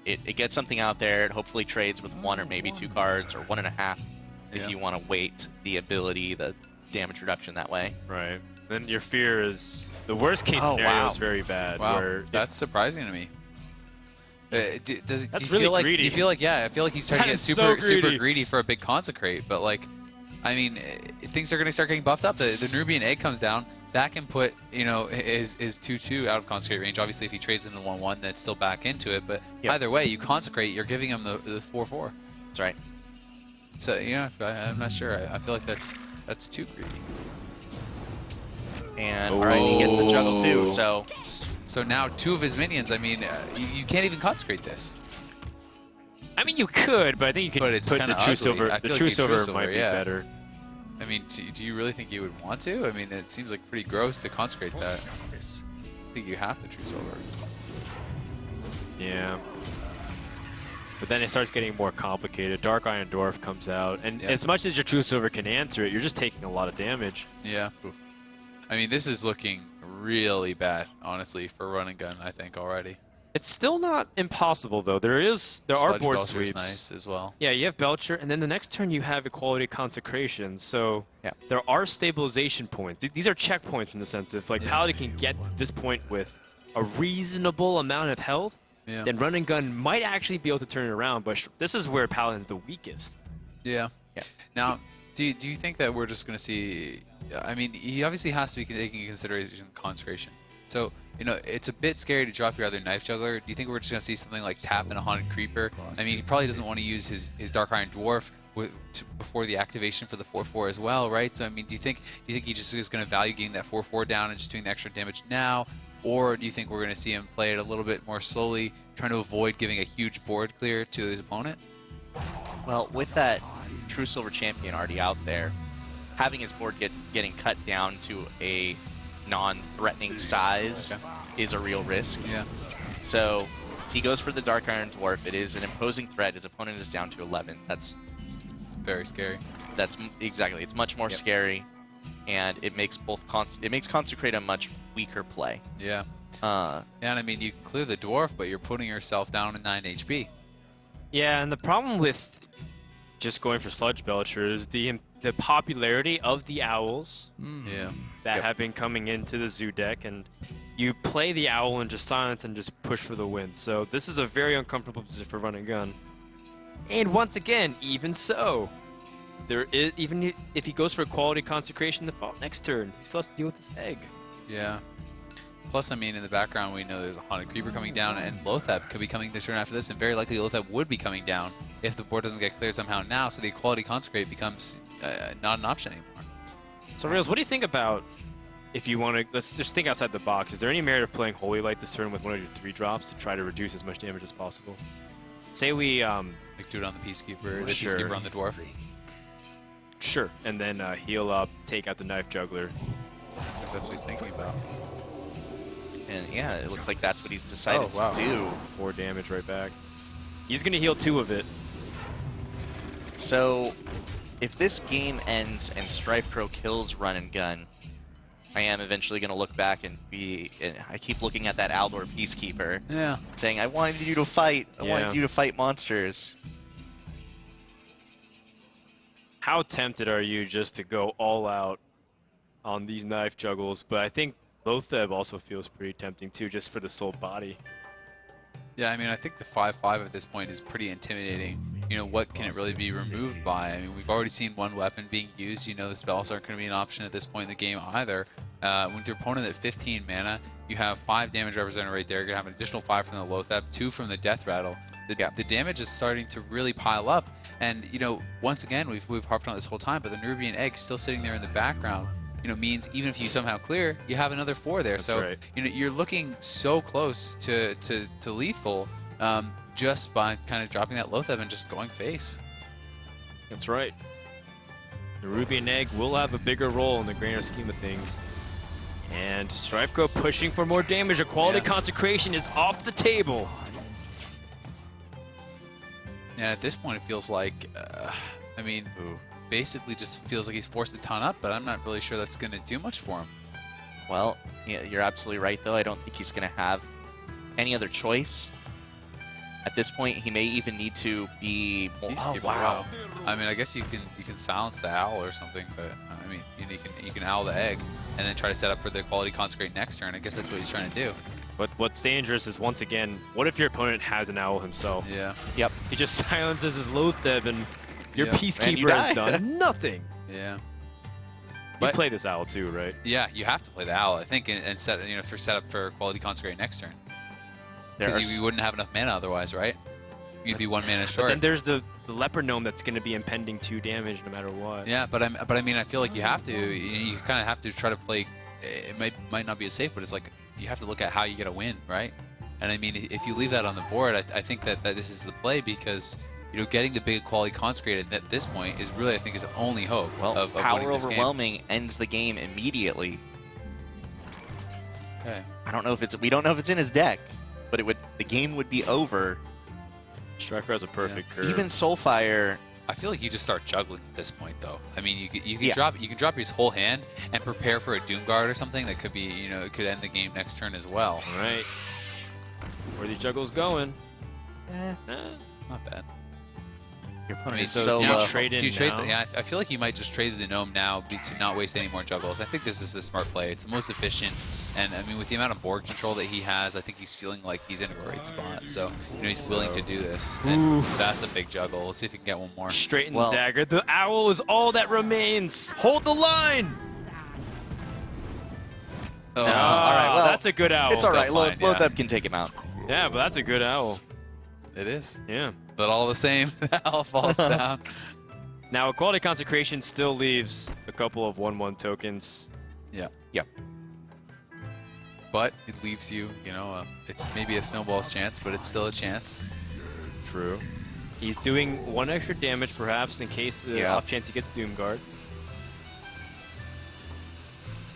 [SPEAKER 2] it gets something out there. It hopefully trades with 1 or maybe 2 cards or 1.5 if you want to weight the ability, the damage reduction that way.
[SPEAKER 1] Right. Then your fear is the worst case
[SPEAKER 2] Oh,
[SPEAKER 1] scenario
[SPEAKER 2] wow.
[SPEAKER 1] is very bad.
[SPEAKER 3] Wow,
[SPEAKER 1] Where
[SPEAKER 3] that's surprising to me. Do
[SPEAKER 1] That's
[SPEAKER 3] you
[SPEAKER 1] really
[SPEAKER 3] feel like,
[SPEAKER 1] greedy.
[SPEAKER 3] Do you feel like, I feel like he's trying
[SPEAKER 1] That
[SPEAKER 3] to get
[SPEAKER 1] is so
[SPEAKER 3] super
[SPEAKER 1] greedy.
[SPEAKER 3] greedy for a big Consecrate, but like, I mean, things are going to start getting buffed up. The Nubian Egg comes down. That can put, you know, his 2/2 out of Consecrate range. Obviously, if he trades in the 1/1, that's still back into it. But either way, you Consecrate, you're giving him the 4/4.
[SPEAKER 2] That's right.
[SPEAKER 3] So, you know, I'm not sure. I feel like that's too greedy.
[SPEAKER 2] And alright, he gets the juggle too. So
[SPEAKER 3] now 2 of his minions, I mean, you can't even Consecrate this.
[SPEAKER 1] I mean, you could, but I think you
[SPEAKER 3] But
[SPEAKER 1] could
[SPEAKER 3] it's
[SPEAKER 1] put the
[SPEAKER 3] kinda
[SPEAKER 1] True
[SPEAKER 3] ugly.
[SPEAKER 1] Silver.
[SPEAKER 3] I
[SPEAKER 1] The
[SPEAKER 3] feel
[SPEAKER 1] True
[SPEAKER 3] like
[SPEAKER 1] Silver
[SPEAKER 3] True
[SPEAKER 1] might
[SPEAKER 3] Silver,
[SPEAKER 1] be
[SPEAKER 3] yeah.
[SPEAKER 1] better.
[SPEAKER 3] I mean, do you really think you would want to? I mean, it seems like pretty gross to Consecrate that. I think you have to True Silver.
[SPEAKER 1] Yeah. But then it starts getting more complicated. Dark Iron Dwarf comes out, and as much as your True Silver can answer it, you're just taking a lot of damage.
[SPEAKER 3] Yeah. I mean, this is looking really bad, honestly, for Run and Gun, I think, already.
[SPEAKER 1] It's still not impossible, though. There are
[SPEAKER 3] Sludge
[SPEAKER 1] board
[SPEAKER 3] Belcher's
[SPEAKER 1] sweeps.
[SPEAKER 3] nice as well.
[SPEAKER 1] Yeah, you have Belcher, and then the next turn you have Equality Consecration. So
[SPEAKER 2] Yeah.
[SPEAKER 1] there are stabilization points. These are checkpoints in the sense if Paladin can get to this point with a reasonable amount of health, then Run and Gun might actually be able to turn it around. But this is where Paladin's the weakest.
[SPEAKER 3] Yeah.
[SPEAKER 2] Yeah.
[SPEAKER 3] Now, do you think that we're just going to see... I mean, he obviously has to be taking into consideration Consecration. So, you know, it's a bit scary to drop your other Knife Juggler. Do you think we're just going to see something like tap and a Haunted Creeper? I mean, he probably doesn't want to use his Dark Iron Dwarf before the activation for the 4/4 as well, right? So, I mean, do you think he just is going to value getting that 4/4 down and just doing the extra damage now? Or do you think we're going to see him play it a little bit more slowly, trying to avoid giving a huge board clear to his opponent?
[SPEAKER 2] Well, with that True Silver Champion already out there, having his board getting cut down to a non-threatening size is a real risk.
[SPEAKER 3] Yeah.
[SPEAKER 2] So he goes for the Dark Iron Dwarf. It is an imposing threat. His opponent is down to 11. That's
[SPEAKER 3] very scary.
[SPEAKER 2] That's exactly. It's much more scary, and it makes Consecrate a much weaker play.
[SPEAKER 3] Yeah. And I mean, you can clear the dwarf, but you're putting yourself down to 9 HP.
[SPEAKER 1] Yeah, and the problem with just going for Sludge Belcher is the popularity of the owls that have been coming into the Zoo deck, and you play the owl and just silence and just push for the win. So this is a very uncomfortable position for Run and Gun. And once again, even so, there is even if he goes for Equality Consecration the next turn, he still has to deal with this egg.
[SPEAKER 3] Yeah. Plus, I mean, in the background, we know there's a Haunted Creeper coming down, and Lothab could be coming the turn after this, and very likely Lothab would be coming down if the board doesn't get cleared somehow now, so the Equality Consecrate becomes not an option anymore.
[SPEAKER 1] So, Reals, what do you think about if you want to, let's just think outside the box. Is there any merit of playing Holy Light this turn with one of your 3 drops to try to reduce as much damage as possible? Say we
[SPEAKER 3] Like do it on the Peacekeeper, the
[SPEAKER 1] Sure.
[SPEAKER 3] Peacekeeper on the Dwarf.
[SPEAKER 1] Sure, and then heal up, take out the Knife Juggler.
[SPEAKER 3] Looks like that's what he's thinking about.
[SPEAKER 2] And yeah, it looks like that's what he's decided
[SPEAKER 3] Oh, wow.
[SPEAKER 2] to do.
[SPEAKER 1] 4 damage right back. He's gonna heal 2 of it.
[SPEAKER 2] So, if this game ends and StrifeCro kills Run and Gun, I am eventually going to look back and I keep looking at that Aldor Peacekeeper,
[SPEAKER 3] Yeah.
[SPEAKER 2] saying, I wanted you to fight. I
[SPEAKER 1] Yeah.
[SPEAKER 2] wanted you to fight monsters.
[SPEAKER 1] How tempted are you just to go all out on these Knife Juggles? But I think Lotheb also feels pretty tempting too, just for the soul body.
[SPEAKER 3] Yeah, I mean, I think the 5/5 at this point is pretty intimidating. You know, what can it really be removed by? I mean, we've already seen one weapon being used. You know, the spells aren't going to be an option at this point in the game either. With your opponent at 15 mana, you have 5 damage represented right there. You're going to have an additional 5 from the Lotheb, 2 from the Death Rattle. The damage is starting to really pile up. And, you know, once again, we've harped on it this whole time, but the Nerubian Egg still sitting there in the background, you know, means even if you somehow clear, you have another 4 there.
[SPEAKER 1] That's
[SPEAKER 3] so,
[SPEAKER 1] right.
[SPEAKER 3] you know, you're looking so close to lethal just by kind of dropping that Lotheb and just going face.
[SPEAKER 1] That's right. The Nerubian Egg will have a bigger role in the grander scheme of things. And StrifeCro pushing for more damage. A quality consecration is off the table.
[SPEAKER 3] And at this point, it feels like, I mean, basically just feels like he's forced a ton up, but I'm not really sure that's going to do much for him.
[SPEAKER 2] Well, yeah, you're absolutely right, though. I don't think he's going to have any other choice. At this point, he may even need to be more...
[SPEAKER 3] Peacekeeper, wow. I mean, I guess you can silence the owl or something, but I mean, you can owl the egg and then try to set up for the quality consecrate next turn. I guess that's what he's trying to do.
[SPEAKER 1] But what's dangerous is, once again, what if your opponent has an owl himself?
[SPEAKER 3] Yeah.
[SPEAKER 2] Yep.
[SPEAKER 1] He just silences his Lotheb and your
[SPEAKER 3] Yep.
[SPEAKER 2] And you
[SPEAKER 1] Peacekeeper has
[SPEAKER 2] die.
[SPEAKER 1] done nothing.
[SPEAKER 3] Yeah.
[SPEAKER 1] You
[SPEAKER 3] But-
[SPEAKER 1] play this owl too, right?
[SPEAKER 3] Yeah, you have to play the owl, I think, and set up for quality consecrate next turn.
[SPEAKER 2] There are
[SPEAKER 3] Because you wouldn't have enough mana otherwise, right? You'd be 1 mana
[SPEAKER 1] But
[SPEAKER 3] short.
[SPEAKER 1] then there's the Leopard Gnome that's going to be impending 2 damage no matter what.
[SPEAKER 3] Yeah, but I mean, I feel like you have to. You kind of have to try to play. It might not be as safe, but it's like you have to look at how you get a win, right? And I mean, if you leave that on the board, I think that this is the play because you know getting the big quality consecrated at this point is really, I think, his only hope.
[SPEAKER 2] Well,
[SPEAKER 3] of
[SPEAKER 2] Power
[SPEAKER 3] winning this game.
[SPEAKER 2] Overwhelming ends the game immediately.
[SPEAKER 3] Okay.
[SPEAKER 2] I don't know if it's... We don't know if it's in his deck, but the game would be over.
[SPEAKER 1] StrifeCro has a perfect curve.
[SPEAKER 2] Even Soulfire...
[SPEAKER 3] I feel like you just start juggling at this point, though. I mean, you can
[SPEAKER 2] Yeah.
[SPEAKER 3] drop his whole hand and prepare for a Doomguard or something that could be, you know, it could end the game next turn as well.
[SPEAKER 1] All right. Where the juggle's going?
[SPEAKER 3] Not bad.
[SPEAKER 2] Your
[SPEAKER 3] I
[SPEAKER 2] opponent
[SPEAKER 3] mean,
[SPEAKER 2] is
[SPEAKER 3] so
[SPEAKER 2] so
[SPEAKER 3] do you
[SPEAKER 2] low.
[SPEAKER 1] trade in
[SPEAKER 3] Do you trade?
[SPEAKER 1] now?
[SPEAKER 3] Yeah, I feel like you might just trade the gnome now to not waste any more juggles. I think this is the smart play. It's the most efficient, and I mean, with the amount of board control that he has, I think he's feeling like he's in a great spot. So you know, he's willing to do this, and that's a big juggle. Let's see if we can get one more.
[SPEAKER 1] Straight in
[SPEAKER 2] Well-
[SPEAKER 1] the dagger. The owl is all that remains. Hold the line.
[SPEAKER 3] Oh,
[SPEAKER 2] all right, well,
[SPEAKER 1] that's a good owl.
[SPEAKER 2] It's all right.
[SPEAKER 3] fine, yeah.
[SPEAKER 2] Lotheb can take him out.
[SPEAKER 1] Yeah, but that's a good owl.
[SPEAKER 3] it is.
[SPEAKER 1] Yeah.
[SPEAKER 3] But all the same, the owl falls down.
[SPEAKER 1] Now, a quality consecration still leaves a couple of 1/1 tokens.
[SPEAKER 3] Yeah.
[SPEAKER 2] Yep.
[SPEAKER 3] But it leaves you, you know, it's maybe a snowball's chance, but it's still a chance.
[SPEAKER 1] True. He's doing 1 extra damage, perhaps, in case the
[SPEAKER 2] Yeah.
[SPEAKER 1] off chance he gets Doomguard.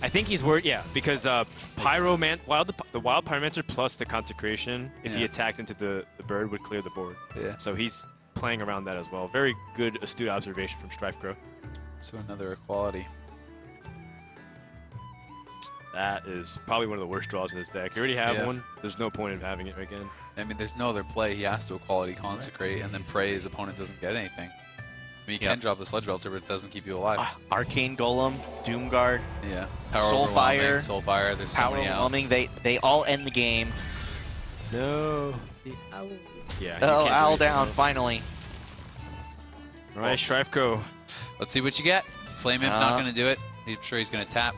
[SPEAKER 1] I think he's worried, yeah, because the Wild Pyromancer plus the Consecration, if he
[SPEAKER 3] Yeah.
[SPEAKER 1] attacked into the bird, would clear the board.
[SPEAKER 3] Yeah.
[SPEAKER 1] So he's playing around that as well. Very good, astute observation from StrifeCro.
[SPEAKER 3] So another equality.
[SPEAKER 1] That is probably one of the worst draws in his deck. You already have
[SPEAKER 3] Yeah.
[SPEAKER 1] one. There's no point in having it again.
[SPEAKER 3] I mean, there's no other play. He has to equality consecrate and then pray his opponent doesn't get anything. I mean, you can drop the Sludge Belter, but it doesn't keep you alive.
[SPEAKER 2] Arcane Golem, Doomguard,
[SPEAKER 3] Yeah.
[SPEAKER 2] Soulfire.
[SPEAKER 3] Soulfire. There's so
[SPEAKER 2] Power
[SPEAKER 3] many
[SPEAKER 2] Overwhelming.
[SPEAKER 3] outs.
[SPEAKER 2] They all end the game.
[SPEAKER 1] No. The owl. Yeah. you
[SPEAKER 2] Oh,
[SPEAKER 1] can't do
[SPEAKER 2] Owl
[SPEAKER 1] anything
[SPEAKER 2] down,
[SPEAKER 1] else.
[SPEAKER 2] finally.
[SPEAKER 1] All right, StrifeCro.
[SPEAKER 3] Let's see what you get. Flame Imp not going to do it. I'm sure he's going to tap.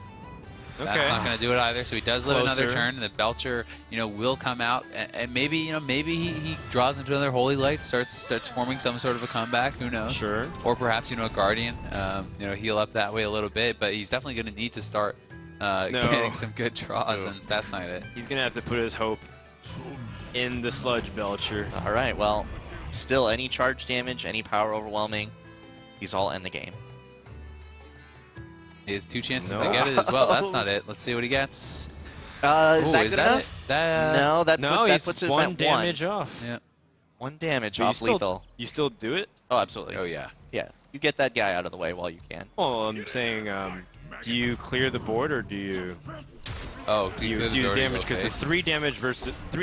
[SPEAKER 3] That's not going to do it either. So he does live another
[SPEAKER 1] closer.
[SPEAKER 3] turn. And the Belcher, you know, will come out, and maybe, you know, maybe he draws into another Holy Light, starts forming some sort of a comeback. Who knows?
[SPEAKER 1] Sure.
[SPEAKER 3] Or perhaps, you know, a Guardian, you know, heal up that way a little bit. But he's definitely going to need to start getting some good draws, and that's not it.
[SPEAKER 1] He's gonna have to put his hope in the Sludge Belcher.
[SPEAKER 2] All right, well, still any charge damage, any power overwhelming, these all end the game.
[SPEAKER 3] He has 2 chances to get it as well. That's not it. Let's see what he gets.
[SPEAKER 2] Is that good enough?
[SPEAKER 3] it? That,
[SPEAKER 2] No, that
[SPEAKER 1] he's
[SPEAKER 2] puts it
[SPEAKER 1] one
[SPEAKER 2] at
[SPEAKER 1] damage off.
[SPEAKER 3] Yeah.
[SPEAKER 2] 1 damage
[SPEAKER 1] But
[SPEAKER 2] off lethal.
[SPEAKER 1] You still do it?
[SPEAKER 2] Oh, absolutely.
[SPEAKER 3] Oh, yeah.
[SPEAKER 2] Yeah, you get that guy out of the way while you can.
[SPEAKER 1] Well, I'm saying, do you clear the board or do you
[SPEAKER 3] Oh,
[SPEAKER 1] do you damage? Because the 3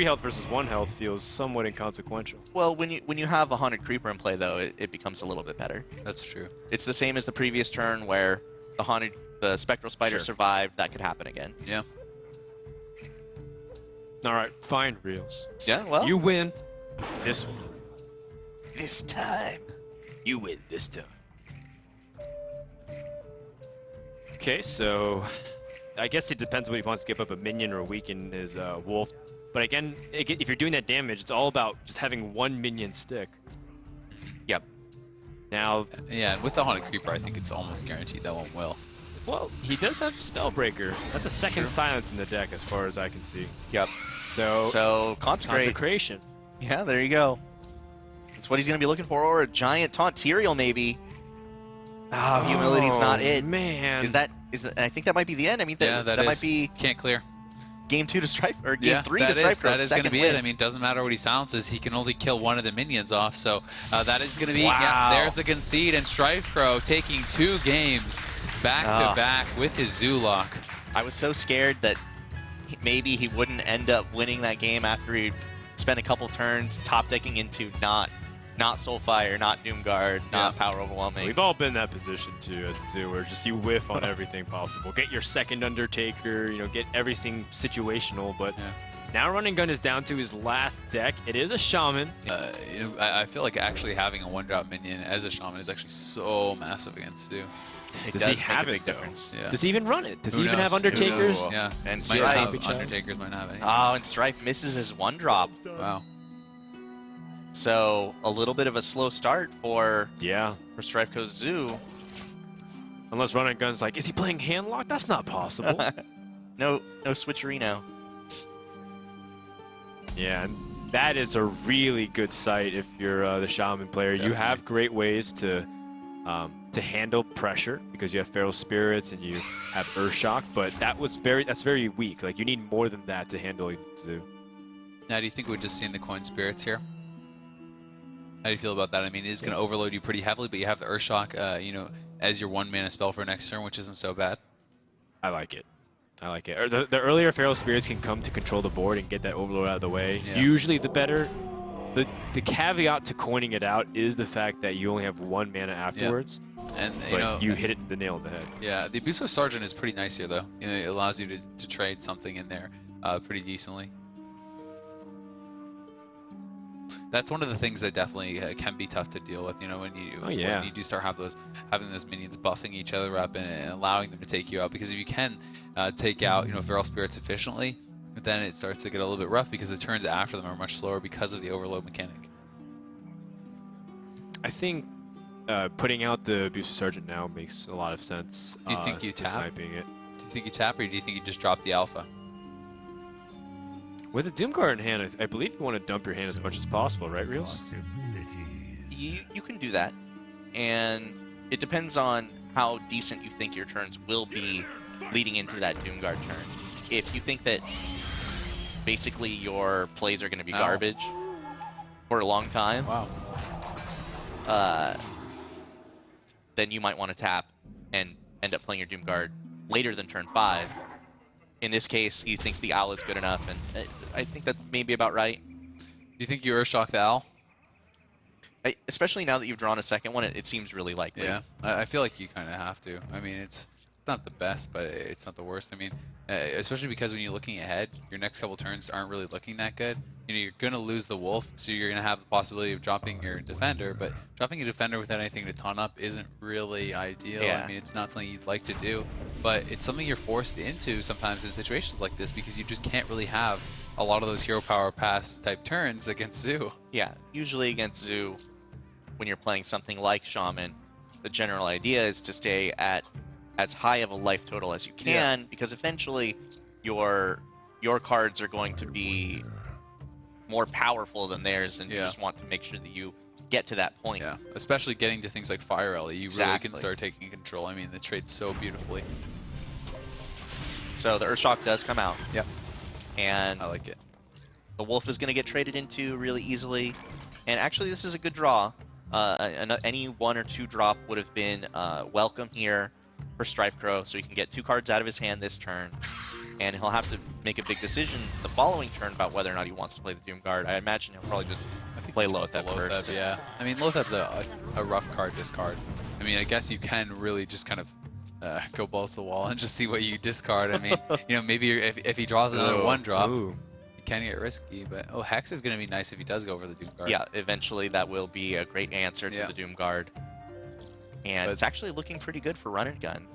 [SPEAKER 1] health versus 1 health feels somewhat inconsequential.
[SPEAKER 2] Well, when you have a Haunted Creeper in play, though, it becomes a little bit better.
[SPEAKER 3] That's true.
[SPEAKER 2] It's the same as the previous turn where the Spectral Spider survived. That could happen again.
[SPEAKER 3] Yeah.
[SPEAKER 1] All right, fine, Reels.
[SPEAKER 2] Yeah, well.
[SPEAKER 1] You win this
[SPEAKER 2] time.
[SPEAKER 1] You win this time. Okay, so I guess it depends what he wants to give up, a minion or weaken his wolf. But again, if you're doing that damage, it's all about just having 1 minion stick.
[SPEAKER 2] Yep.
[SPEAKER 1] Now,
[SPEAKER 3] Yeah, and with the Haunted Creeper, I think it's almost guaranteed that one will.
[SPEAKER 1] well, he does have Spellbreaker. That's a second silence in the deck as far as I can see.
[SPEAKER 2] Yep.
[SPEAKER 1] So
[SPEAKER 2] Consecrate.
[SPEAKER 1] Consecration.
[SPEAKER 2] Yeah, there you go. That's what he's going to be looking for, or a giant Tauntirial maybe. Ah, Humility's not it.
[SPEAKER 1] Man.
[SPEAKER 2] Is that? I think that might be the end. I mean, that might be
[SPEAKER 3] Can't clear.
[SPEAKER 2] game 2 to Strife, or game 3 to
[SPEAKER 3] that
[SPEAKER 2] Strife.
[SPEAKER 3] is, that is going to be it. I mean, it doesn't matter what he silences. He can only kill 1 of the minions off. So that is going to be, yeah, there's the concede. And StrifeCro taking 2 games back to back with his Zoolock.
[SPEAKER 2] I was so scared that maybe he wouldn't end up winning that game after he spent a couple turns top decking into not Soulfire, not Doomguard, not Power Overwhelming.
[SPEAKER 1] We've all been in that position too as a Zoo, where just you whiff on everything possible. Get your second Undertaker, get everything situational. But now RunAndGun is down to his last deck. It is a Shaman.
[SPEAKER 3] I feel like actually having a 1-drop minion as a Shaman is actually so massive against Zoo.
[SPEAKER 1] Does he have
[SPEAKER 2] a
[SPEAKER 1] it,
[SPEAKER 2] big difference?
[SPEAKER 3] Yeah.
[SPEAKER 1] Does he even run it? Does
[SPEAKER 3] Who
[SPEAKER 1] he even
[SPEAKER 3] knows?
[SPEAKER 1] have Undertakers?
[SPEAKER 3] Who knows? Yeah.
[SPEAKER 2] And
[SPEAKER 3] Might
[SPEAKER 2] Strife.
[SPEAKER 3] have Undertakers, might not have anything.
[SPEAKER 2] Oh, and Strife misses his 1-drop.
[SPEAKER 3] Wow.
[SPEAKER 2] So a little bit of a slow start for
[SPEAKER 1] Yeah.
[SPEAKER 2] StrifeCro's Zoo.
[SPEAKER 1] Unless RunAndGun's like, is he playing Handlock? That's not possible.
[SPEAKER 2] No switcherino.
[SPEAKER 1] Yeah, and that is a really good sight if you're the Shaman player.
[SPEAKER 3] Definitely.
[SPEAKER 1] You have great ways to handle pressure because you have Feral Spirits and you have Urshock, but that's very weak. Like, you need more than that to handle Zoo.
[SPEAKER 3] Now, do you think we're just seeing the Coin Spirits here? How do you feel about that? I mean, it is going to overload you pretty heavily, but you have the Urshock, as your 1-mana spell for next turn, which isn't so bad.
[SPEAKER 1] I like it. Or the earlier Feral Spirits can come to control the board and get that overload out of the way.
[SPEAKER 3] Yeah.
[SPEAKER 1] Usually the better. The caveat to coining it out is the fact that you only have 1 mana afterwards.
[SPEAKER 3] And
[SPEAKER 1] But you hit it the nail on the head.
[SPEAKER 3] Yeah, the Abusive Sergeant is pretty nice here, though. It allows you to trade something in there pretty decently. That's one of the things that definitely can be tough to deal with. When you do start having those minions buffing each other up and allowing them to take you out. Because if you can take out Feral Spirits efficiently, then it starts to get a little bit rough because the turns after them are much slower because of the overload mechanic.
[SPEAKER 1] I think putting out the Abusive Sergeant now makes a lot of sense.
[SPEAKER 3] Do you think you
[SPEAKER 1] just
[SPEAKER 3] tap?
[SPEAKER 1] sniping it.
[SPEAKER 3] Do you think you tap, or do you think you just drop the alpha?
[SPEAKER 1] With a Doomguard in hand, I believe you want to dump your hand as much as possible, right, Reels?
[SPEAKER 2] You can do that, and it depends on how decent you think your turns will be leading into that Doomguard turn. If you think that basically your plays are going to be garbage for a long time, then you might want to tap and end up playing your Doomguard later than turn 5. In this case, he thinks the owl is good enough, and I think that may be about right.
[SPEAKER 3] Do you think you Urshock the owl?
[SPEAKER 2] Especially now that you've drawn a second one, it seems really likely.
[SPEAKER 3] Yeah, I feel like you kind of have to. I mean, it's not the best, but it's not the worst. I mean, especially because when you're looking ahead, your next couple turns aren't really looking that good. You're going to lose the wolf, so you're going to have the possibility of dropping your defender, but dropping a defender without anything to taunt up isn't really ideal.
[SPEAKER 2] Yeah.
[SPEAKER 3] I mean, it's not something you'd like to do, but it's something you're forced into sometimes in situations like this because you just can't really have a lot of those hero power pass type turns against Zoo.
[SPEAKER 2] Yeah, usually against Zoo, when you're playing something like Shaman, the general idea is to stay at as high of a life total as you can, because eventually your cards are going to be more powerful than theirs, and you just want to make sure that you get to that point.
[SPEAKER 3] Yeah, especially getting to things like Fire Alley, you really
[SPEAKER 2] Exactly.
[SPEAKER 3] can start taking control. I mean, the trades so beautifully.
[SPEAKER 2] So the Earthshock does come out.
[SPEAKER 3] Yep.
[SPEAKER 2] And
[SPEAKER 3] I like it.
[SPEAKER 2] the Wolf is going to get traded into really easily. And actually, this is a good draw. Any 1 or 2 drop would have been welcome here for StrifeCro, so he can get 2 cards out of his hand this turn. And he'll have to make a big decision the following turn about whether or not he wants to play the Doomguard. I imagine he'll probably just play Lotheb first.
[SPEAKER 3] Yeah. I mean, Lotheb's a rough card discard. I mean, I guess you can really just kind of go balls to the wall and just see what you discard. I mean, maybe if he draws another 1-drop, it can get risky. But Hex is going to be nice if he does go over the Doomguard.
[SPEAKER 2] Yeah, eventually that will be a great answer to the Doomguard. And it's actually looking pretty good for Run and Gun.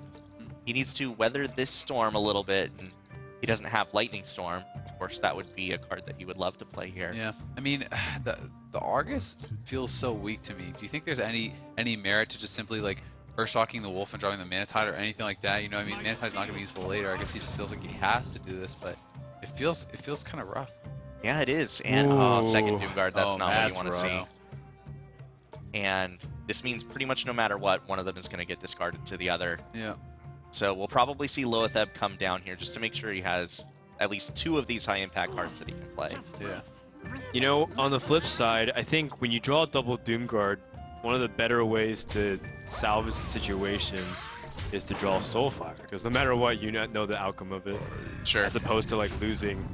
[SPEAKER 2] He needs to weather this storm a little bit, and he doesn't have Lightning Storm. Of course, that would be a card that he would love to play here.
[SPEAKER 3] Yeah, I mean, the Argus feels so weak to me. Do you think there's any merit to just simply like Earthshocking the Wolf and drawing the Manatide or anything like that? I mean, Manatide's not going to be useful later. I guess he just feels like he has to do this, but it feels kind of rough.
[SPEAKER 2] Yeah, it is. And second Doomguard, that's not what you want to see. And this means pretty much no matter what, one of them is going to get discarded to the other.
[SPEAKER 3] Yeah.
[SPEAKER 2] So we'll probably see Lotheb come down here just to make sure he has at least 2 of these high-impact cards that he can play.
[SPEAKER 3] Yeah.
[SPEAKER 1] On the flip side, I think when you draw a double Doomguard, one of the better ways to salvage the situation is to draw Soulfire, because no matter what, you know the outcome of it.
[SPEAKER 2] Sure.
[SPEAKER 1] As opposed to like losing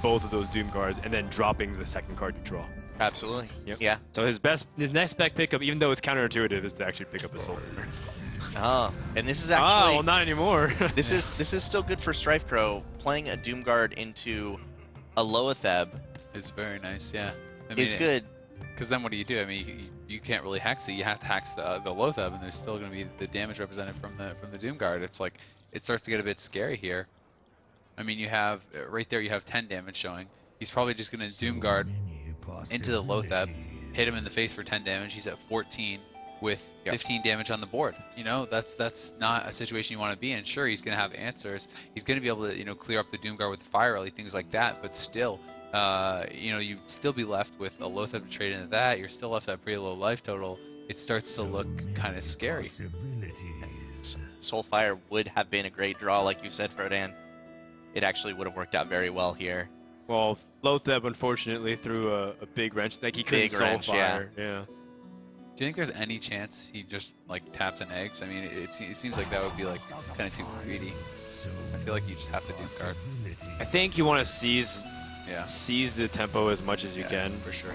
[SPEAKER 1] both of those Doomguards and then dropping the second card you draw.
[SPEAKER 2] Absolutely.
[SPEAKER 1] Yep.
[SPEAKER 2] Yeah.
[SPEAKER 1] So his next best pickup, even though it's counterintuitive, is to actually pick up a Soulfire.
[SPEAKER 2] Oh, and this is actually...
[SPEAKER 1] well, not anymore.
[SPEAKER 2] This is still good for StrifeCro. Playing a Doomguard into a Lotheb
[SPEAKER 3] is very nice, yeah. I mean,
[SPEAKER 2] it's good.
[SPEAKER 3] Because then what do? I mean, you can't really hex it. You have to hex the Lotheb, and there's still going to be the damage represented from the Doomguard. It's like, it starts to get a bit scary here. I mean, you have, right there, you have 10 damage showing. He's probably just going to Doomguard into the Lotheb, hit him in the face for 10 damage. He's at 14 with 15 damage on the board. That's not a situation you want to be in. Sure, he's going to have answers. He's going to be able to, clear up the Doomguard with the Fire Rally, things like that, but still, you'd still be left with a Lotheb to trade into that. You're still left at a pretty low life total. It starts to look kind of scary.
[SPEAKER 2] Soulfire would have been a great draw, like you said, Frodan. It actually would have worked out very well here.
[SPEAKER 1] Well, Lotheb unfortunately threw a big wrench. Like he couldn't Soulfire. Yeah.
[SPEAKER 3] Do you think there's any chance he just like taps an eggs? I mean, it seems like that would be like kind of too greedy. I feel like you just have to Doomguard.
[SPEAKER 1] I think you want to seize the tempo as much as you can,
[SPEAKER 3] for sure,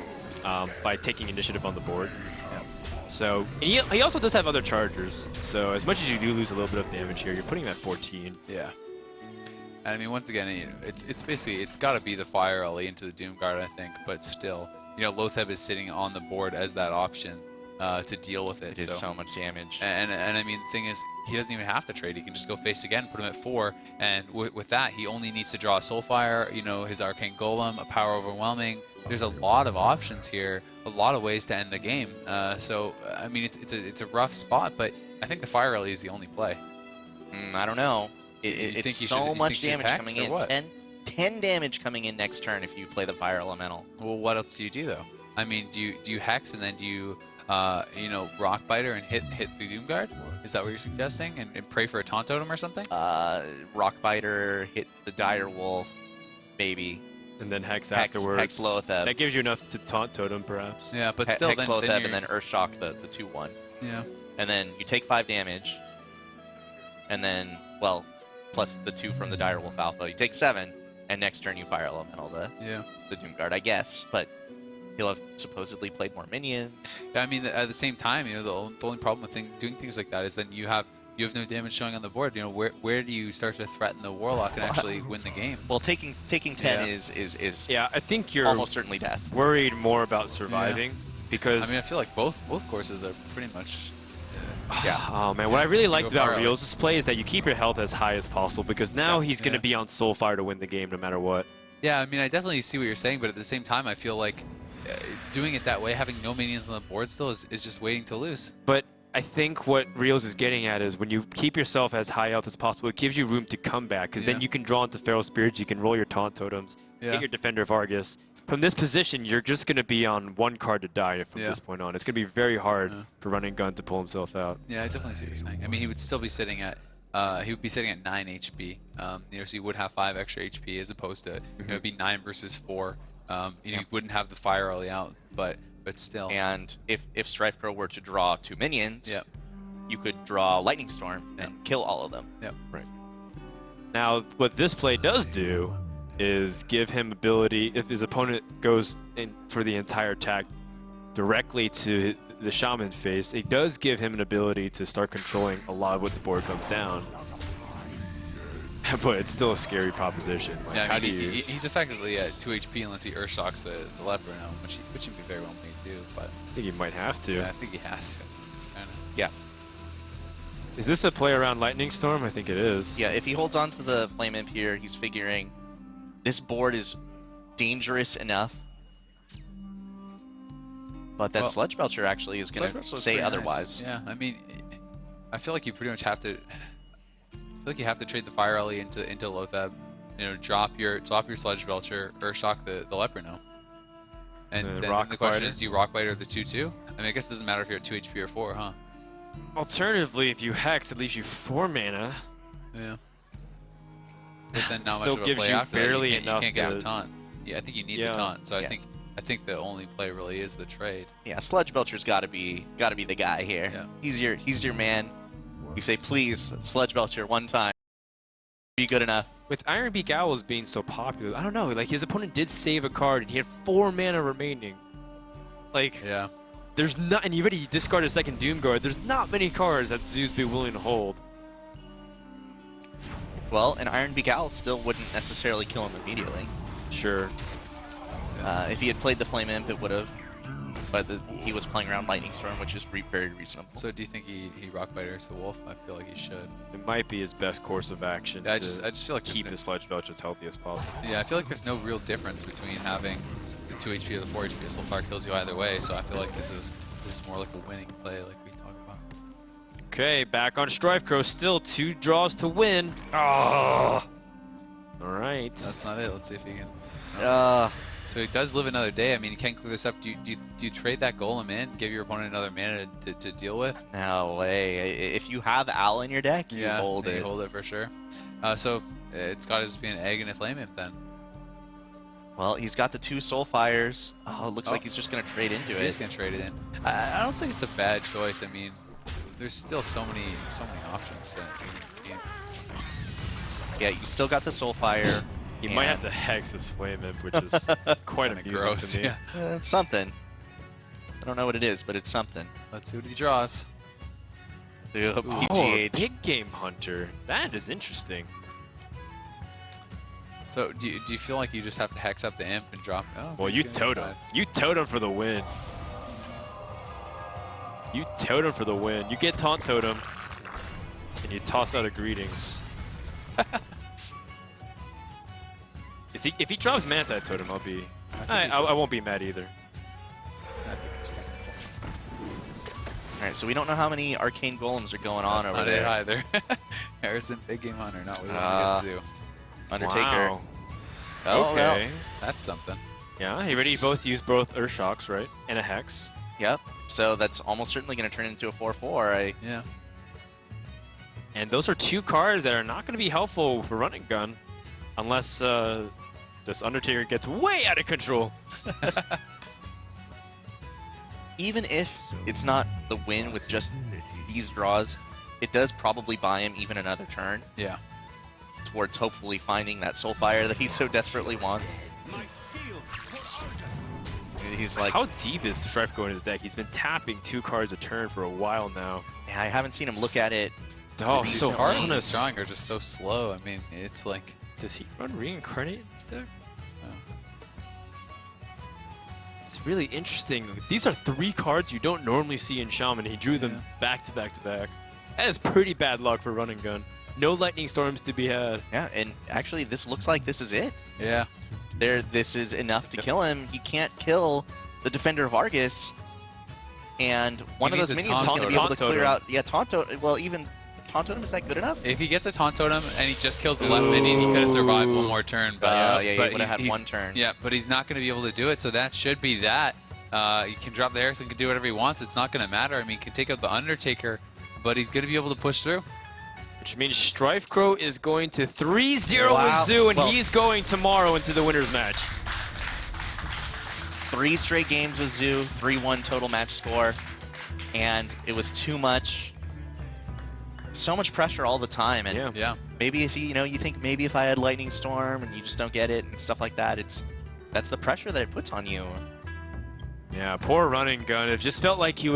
[SPEAKER 1] by taking initiative on the board.
[SPEAKER 3] Yeah.
[SPEAKER 1] So and he also does have other chargers. So as much as you do lose a little bit of damage here, you're putting him at 14.
[SPEAKER 3] Yeah. And I mean, once again, it's basically, it's got to be the Fire Alley into the Doomguard, I think. But still, Lotheb is sitting on the board as that option to deal with it.
[SPEAKER 2] It is so much damage.
[SPEAKER 3] And I mean, the thing is, he doesn't even have to trade. He can just go face again, put him at 4, and with that, he only needs to draw a Soulfire, his Arcane Golem, a Power Overwhelming. There's a lot of options here, a lot of ways to end the game. So I mean, it's a rough spot, but I think the Fire Rally is the only play.
[SPEAKER 2] I don't know. It's so much damage coming in. 10 damage coming in next turn if you play the Fire Elemental.
[SPEAKER 3] Well, what else do you do, though? I mean, do you Hex and then do you, Rock Biter and hit the Doomguard? Is that what you're suggesting? And pray for a Taunt Totem or something?
[SPEAKER 2] Rock Biter, hit the Dire Wolf, maybe.
[SPEAKER 1] And then Hex afterwards.
[SPEAKER 2] Hex Lotheb.
[SPEAKER 1] That gives you enough to Taunt Totem, perhaps.
[SPEAKER 3] Yeah, but still,
[SPEAKER 2] Hex Lotheb
[SPEAKER 3] then
[SPEAKER 2] and then Earthshock the 2/1.
[SPEAKER 3] Yeah.
[SPEAKER 2] And then you take 5 damage. And then, well, plus the 2 from the Dire Wolf Alpha. You take 7, and next turn you Fire Elemental the Doomguard, I guess. But he'll have supposedly played more minions.
[SPEAKER 3] Yeah, I mean, at the same time, the only problem with doing things like that is then you have no damage showing on the board. Where do you start to threaten the Warlock and actually win the game?
[SPEAKER 2] Well, taking 10 is
[SPEAKER 1] I think you're
[SPEAKER 2] almost certainly death.
[SPEAKER 1] Worried more about surviving because
[SPEAKER 3] I mean, I feel like both courses are pretty much.
[SPEAKER 1] Oh man, what I really liked about Reels' play is that you keep your health as high as possible because now he's going to be on Soulfire to win the game no matter what.
[SPEAKER 3] Yeah, I mean, I definitely see what you're saying, but at the same time, I feel like doing it that way, having no minions on the board still is just waiting to lose.
[SPEAKER 1] But I think what Reels is getting at is when you keep yourself as high health as possible, it gives you room to come back, because then you can draw into Feral Spirits, you can roll your Taunt Totems, get your Defender of Argus. From this position, you're just going to be on one card to die from this point on. It's going to be very hard for Run-and-Gun to pull himself out.
[SPEAKER 3] Yeah, I definitely see what you're saying. I mean, he would still be sitting at 9 HP. So he would have 5 extra HP as opposed to it'd be 9 versus 4. You wouldn't have the Fire Rally out, but still.
[SPEAKER 2] And if StrifeCro were to draw 2 minions, you could draw Lightning Storm and kill all of them.
[SPEAKER 1] Right. Now, what this play does do is give him ability, if his opponent goes in for the entire attack directly to the Shaman face, it does give him an ability to start controlling a lot of what the board comes down. But it's still a scary proposition. Like,
[SPEAKER 3] I
[SPEAKER 1] how
[SPEAKER 3] mean,
[SPEAKER 1] do you...
[SPEAKER 3] he's effectively at 2 HP unless he Earthshocks the leper now, which he would be very well may do. But
[SPEAKER 1] I think he might have to.
[SPEAKER 3] Yeah, I think he has to.
[SPEAKER 2] Yeah.
[SPEAKER 1] Is this a play around Lightning Storm? I think it is.
[SPEAKER 2] Yeah, if he holds on to the Flame Imp here, he's figuring this board is dangerous enough. But that Sludge Belcher actually is going to say otherwise.
[SPEAKER 3] Nice. Yeah, I mean, I feel like you pretty much have to. I feel like you have to trade the Fire Rally into Lothab. Drop your Sludge Belcher, Earthshock the Leper now. And then the question is, do you Rock Biter the 2/2? I mean, I guess it doesn't matter if you're at 2 HP or 4, huh?
[SPEAKER 1] Alternatively, if you Hex, it leaves you 4 mana.
[SPEAKER 3] Yeah. But then not
[SPEAKER 1] Still
[SPEAKER 3] much of a
[SPEAKER 1] gives
[SPEAKER 3] play
[SPEAKER 1] you
[SPEAKER 3] after
[SPEAKER 1] barely
[SPEAKER 3] that. You
[SPEAKER 1] enough
[SPEAKER 3] can't get
[SPEAKER 1] to...
[SPEAKER 3] a taunt. Yeah, I think you need the taunt. So I think the only play really is the trade.
[SPEAKER 2] Yeah, Sludge Belcher's got to be the guy here.
[SPEAKER 3] Yeah.
[SPEAKER 2] He's your man. You say, please, Sludge Belcher, one time. Be good enough.
[SPEAKER 1] With Iron Beak Owls being so popular, I don't know. Like, his opponent did save a card, and he had 4 mana remaining. Like, there's not, and you already discarded a second Doom Guard. There's not many cards that Zeus be willing to hold.
[SPEAKER 2] Well, an Iron Beak Owl still wouldn't necessarily kill him immediately.
[SPEAKER 1] Sure.
[SPEAKER 2] If he had played the Flame Imp, it would have. But he was playing around Lightning Storm, which is very reasonable.
[SPEAKER 3] So do you think he Rock Biters the Wolf? I feel like he should.
[SPEAKER 1] It might be his best course of action
[SPEAKER 3] I just feel like
[SPEAKER 1] keep the Sludge Belcher as healthy as possible.
[SPEAKER 3] Yeah, I feel like there's no real difference between having the 2 HP or the 4 HP. Soulfire kills you either way, so I feel like this is more like a winning play, like we talked about.
[SPEAKER 1] Okay, back on StrifeCro, still 2 draws to win. Oh! All right.
[SPEAKER 3] That's not it. Let's see if he can. So he does live another day. I mean, he can't clear this up. Do you trade that Golem in, give your opponent another mana to deal with?
[SPEAKER 2] No way. If you have Owl in your deck, you hold it.
[SPEAKER 3] You hold it for sure. So it's got to just be an Egg and a Flame Imp then.
[SPEAKER 2] Well, he's got the 2 Soulfires. Oh, it looks like he's just going to trade into it.
[SPEAKER 3] He's going to trade it in. I don't think it's a bad choice. I mean, there's still so many options to game.
[SPEAKER 2] Yeah, you still got the Soulfire.
[SPEAKER 1] He might have to Hex his Flame Imp, which is quite amusing
[SPEAKER 3] gross,
[SPEAKER 1] to me.
[SPEAKER 3] Yeah.
[SPEAKER 2] It's something. I don't know what it is, but it's something.
[SPEAKER 3] Let's see what he draws.
[SPEAKER 1] Oh, Big Game Hunter. That is interesting.
[SPEAKER 3] So do you feel like you just have to Hex up the Imp and drop? Oh,
[SPEAKER 1] well, you Totem. You Totem for the win. You Totem for the win. You get Taunt Totem, and you toss out a Greetings. If he drops Manta Totem, I'll be... I won't be mad either.
[SPEAKER 3] I think it's reasonable.
[SPEAKER 2] Alright, so we don't know how many Arcane Golems are going on over there.
[SPEAKER 3] Not it either. Harrison, Big Game Hunter, not with against Zoo.
[SPEAKER 2] Undertaker.
[SPEAKER 1] Wow.
[SPEAKER 2] Oh,
[SPEAKER 1] okay.
[SPEAKER 2] well.
[SPEAKER 3] That's something.
[SPEAKER 1] Yeah, he already both used both Earthshocks, right? And a Hex.
[SPEAKER 2] Yep. So that's almost certainly going to turn into a 4/4.
[SPEAKER 3] Yeah.
[SPEAKER 1] And those are 2 cards that are not going to be helpful for Run-and-Gun unless this Undertaker gets way out of control.
[SPEAKER 2] Even if it's not the win with just these draws, it does probably buy him even another turn.
[SPEAKER 3] Yeah.
[SPEAKER 2] Towards hopefully finding that Soulfire that he so desperately wants. He's like,
[SPEAKER 1] how deep is StrifeCro in his deck? He's been tapping 2 cards a turn for a while now.
[SPEAKER 2] Yeah, I haven't seen him look at it.
[SPEAKER 1] Oh, so
[SPEAKER 3] hard.
[SPEAKER 1] honest.
[SPEAKER 3] Strong are just so slow. I mean, it's like.
[SPEAKER 1] Does he run Reincarnate in his deck?
[SPEAKER 3] Oh.
[SPEAKER 1] It's really interesting. These are 3 cards you don't normally see in Shaman. He drew them back to back to back. That is pretty bad luck for Run-and-Gun. No Lightning Storms to be had.
[SPEAKER 2] Yeah, and actually, this looks like this is it.
[SPEAKER 3] Yeah.
[SPEAKER 2] This is enough to kill him. He can't kill the Defender of Argus. and one of
[SPEAKER 3] needs
[SPEAKER 2] those
[SPEAKER 3] a
[SPEAKER 2] minions is
[SPEAKER 3] taunt
[SPEAKER 2] going to be able to
[SPEAKER 1] totem.
[SPEAKER 2] clear out. Yeah, taunt totem. Well, even taunt totem, is that good enough?
[SPEAKER 3] If he gets a taunt totem and he just kills the left minion, he could have survived one more turn. But
[SPEAKER 2] Yeah, he
[SPEAKER 3] but
[SPEAKER 2] would have had
[SPEAKER 3] he's-
[SPEAKER 2] one turn.
[SPEAKER 3] Yeah, but he's not going to be able to do it. So that should be that. He can drop the Harrison, can do whatever he wants. It's not going to matter. I mean, he can take out the Undertaker, but he's going to be able to push through.
[SPEAKER 1] Which means StrifeCro is going to 3-0
[SPEAKER 2] Wow.
[SPEAKER 1] with Zoo, and
[SPEAKER 2] Well-
[SPEAKER 1] he's going tomorrow into the winner's match.
[SPEAKER 2] 3 straight games with Zoo, 3-1 total match score, and it was too much. So much pressure all the time, and
[SPEAKER 1] Yeah.
[SPEAKER 3] Yeah.
[SPEAKER 2] maybe if you think maybe if I had Lightning Storm and you just don't get it and stuff like that, that's the pressure that it puts on you.
[SPEAKER 1] Yeah, poor Run and Gun. It just felt like he was